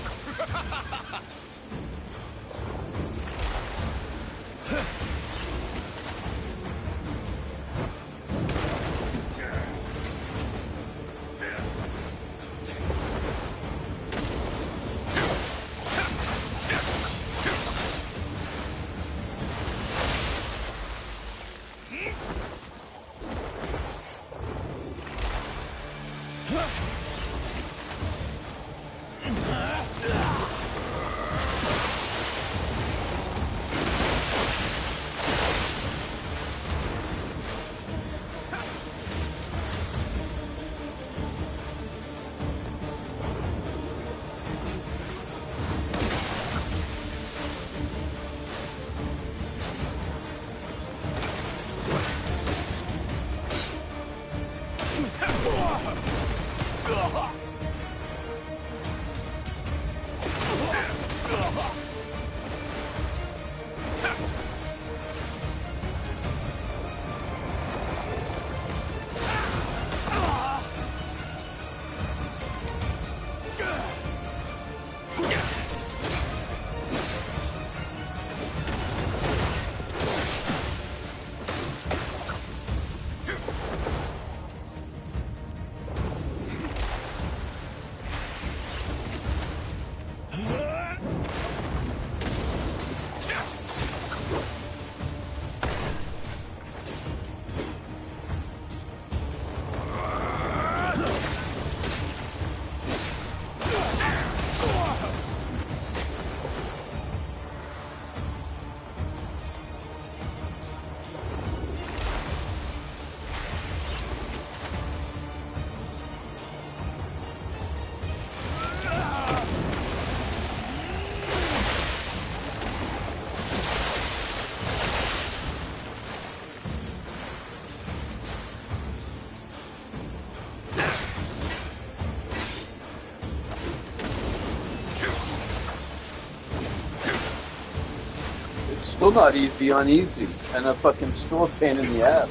Still not easy on easy, and a fucking still a pain in the ass.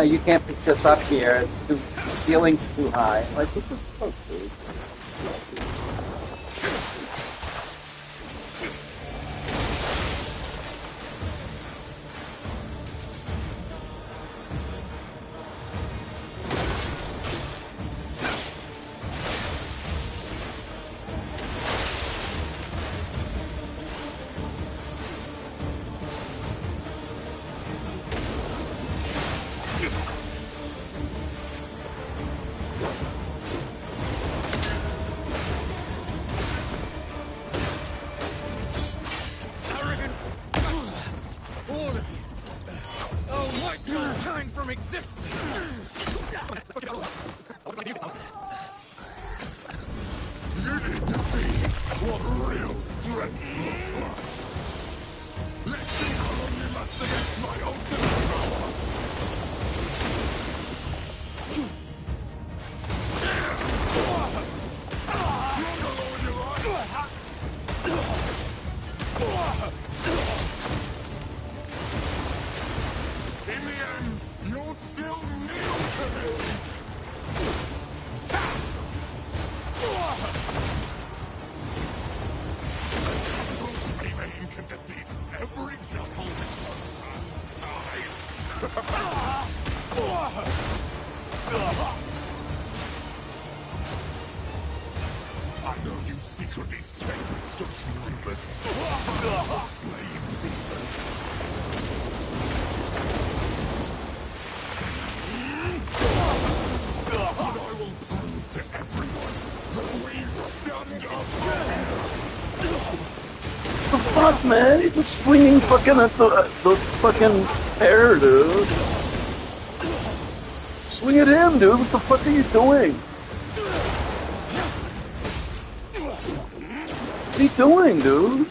You can't pick this up here. It's too, the ceiling's too high. Like, what the fuck, dude? Fuck, man, he's just swinging fucking at the fucking air, dude. Swing at him, dude. What the fuck are you doing? What are you doing, dude?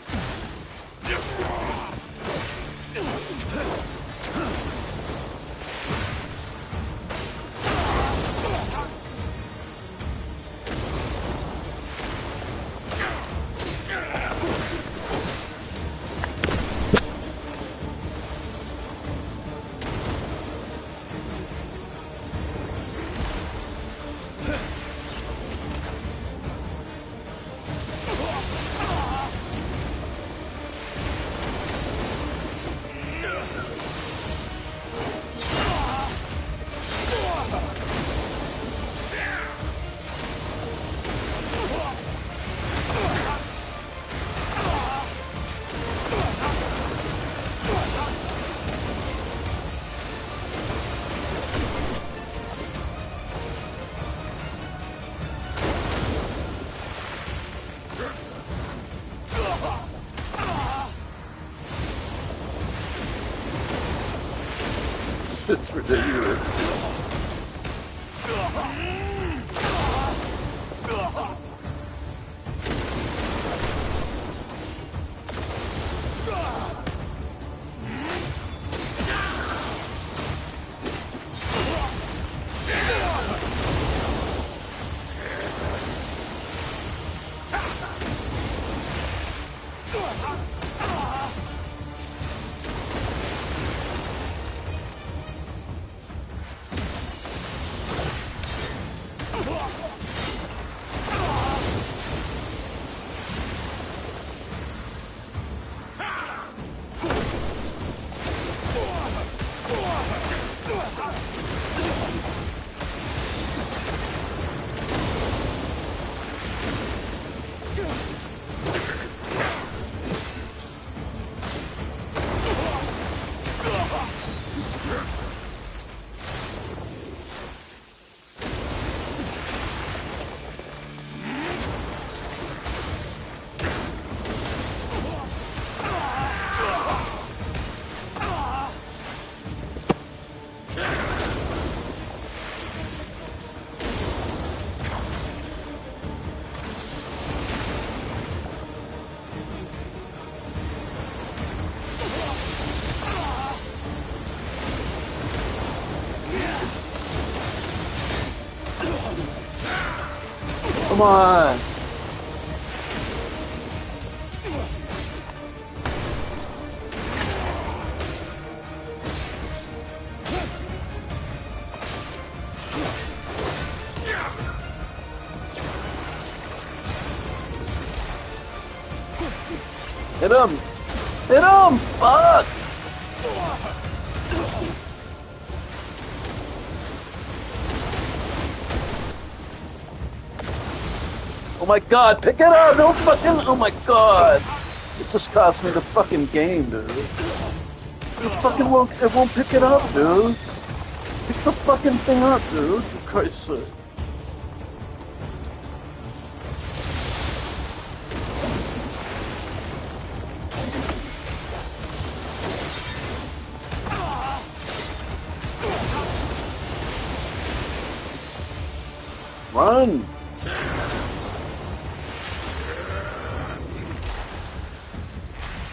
here. Come on. Hit him! Hit him! Fuck! Oh my god, pick it up! Don't fucking... Oh my god! It just cost me the fucking game, dude. It fucking won't... It won't pick it up, dude. Pick the fucking thing up, dude. For Christ's sake. Run!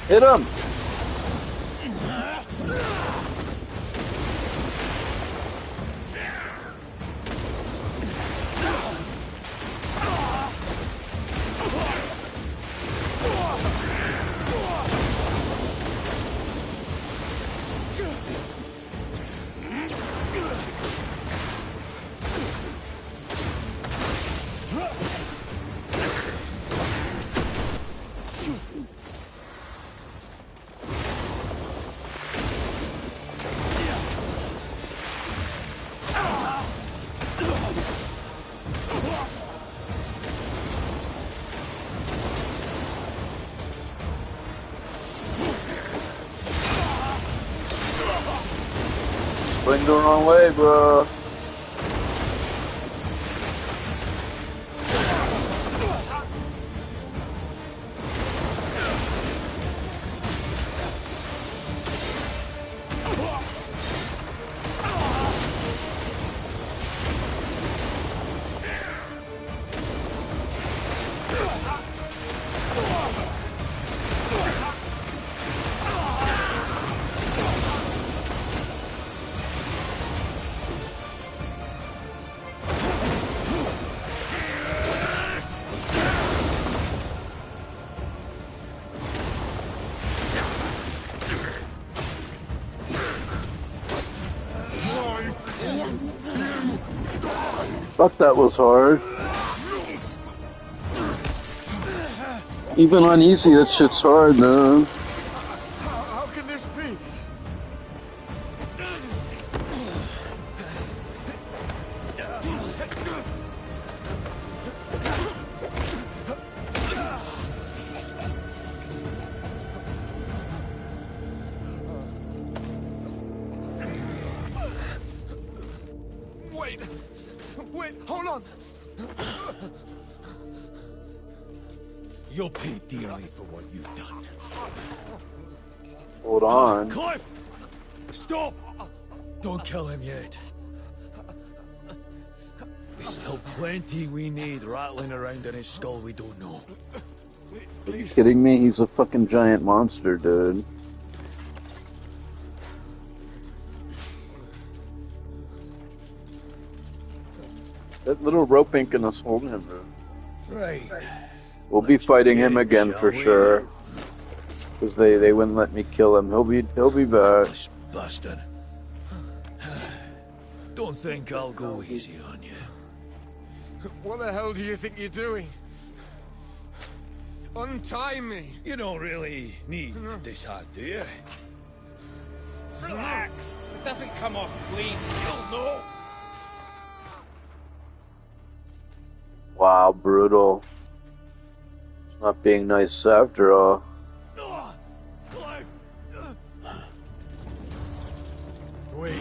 Hit him! Going the wrong way, bro. Fuck, that was hard. Even on easy, that shit's hard, man. How can this be? Wait, hold on. You'll pay dearly for what you've done. Hold on. Cliff! Stop! Don't kill him yet. There's still plenty we need rattling around in his skull we don't know. Are you kidding me? He's a fucking giant monster, dude. That little rope ain't gonna hold him, bro. Right. We'll be fighting him again for sure. Because they wouldn't let me kill him. He'll be back. This bastard. Don't think I'll go easy on you. What the hell do you think you're doing? Untie me! You don't really need this hat, do you? Relax. It doesn't come off clean. You'll know. Wow, brutal. It's not being nice after all. Wait.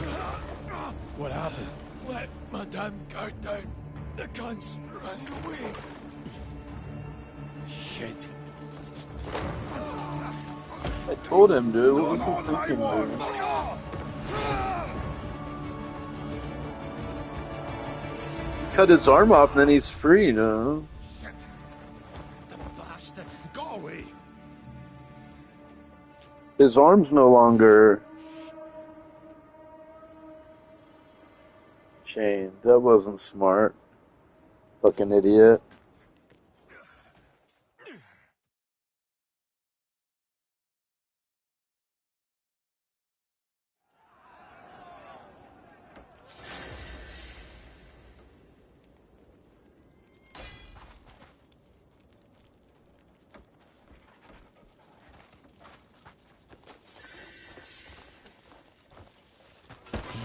What happened? Let my damn guard down. The cunt's running away. Shit. I told him, dude. What was he thinking, dude? Cut his arm off, and then he's free, you know? Shit. The bastard. Go away. His arm's no longer chained. That wasn't smart. Fucking idiot.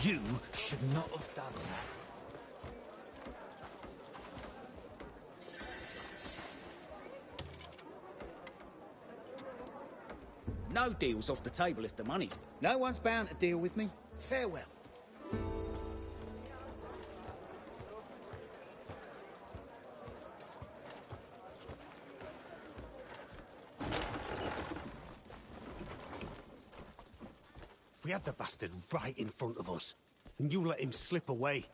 You should not have done that. No deal's off the table if the money's... No one's bound to deal with me. Farewell. We have the bastard right in front of us, and you let him slip away.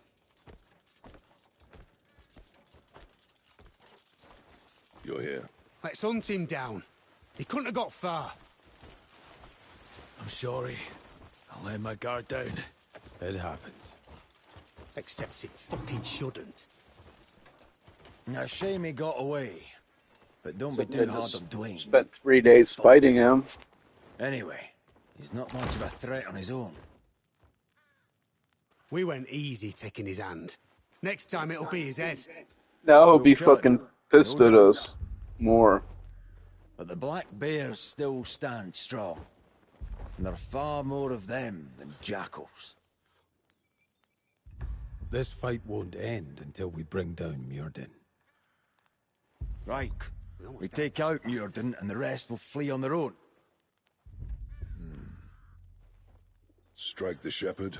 You're here. Let's hunt him down. He couldn't have got far. I'm sorry. I'll let my guard down. It happens. Except it fucking shouldn't. A shame he got away. But don't be too hard on Dwayne. Spent 3 days fighting him. Anyway, he's not much of a threat on his own. We went easy taking his hand. Next time it'll be his head. Now he'll be fucking pissed at us. More. But the black bears still stand strong. And there are far more of them than jackals. This fight won't end until we bring down Mjordan. Right. We take out Mjordan and the rest will flee on their own. Strike the shepherd,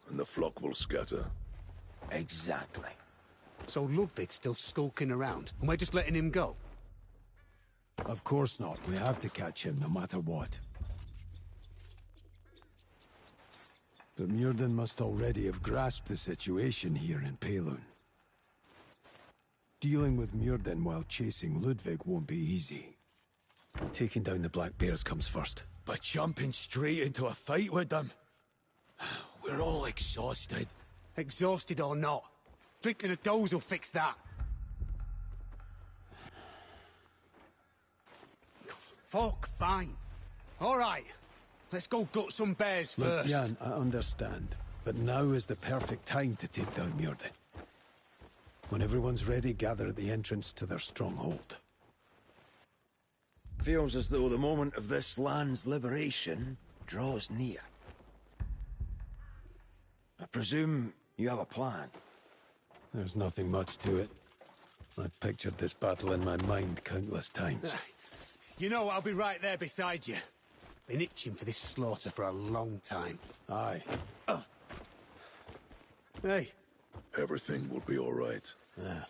and the flock will scatter. Exactly. So Ludwig's still skulking around, and we're just letting him go? Of course not. We have to catch him no matter what. But Mjordan must already have grasped the situation here in Pelun. Dealing with Mjordan while chasing Ludwig won't be easy. Taking down the Black Bears comes first. But jumping straight into a fight with them? We're all exhausted. Exhausted or not, drinking a dose will fix that. Fuck, fine. All right, let's go gut some bears Look, first. Jan, I understand. But now is the perfect time to take down Mjordan. When everyone's ready, gather at the entrance to their stronghold. Feels as though the moment of this land's liberation draws near. I presume you have a plan. There's nothing much to it. I've pictured this battle in my mind countless times. You know I'll be right there beside you. Been itching for this slaughter for a long time. Aye. Hey. Everything will be all right. Yeah.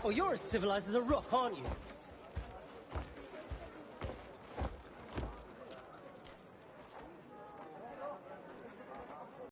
Oh, you're as civilized as a rock, aren't you?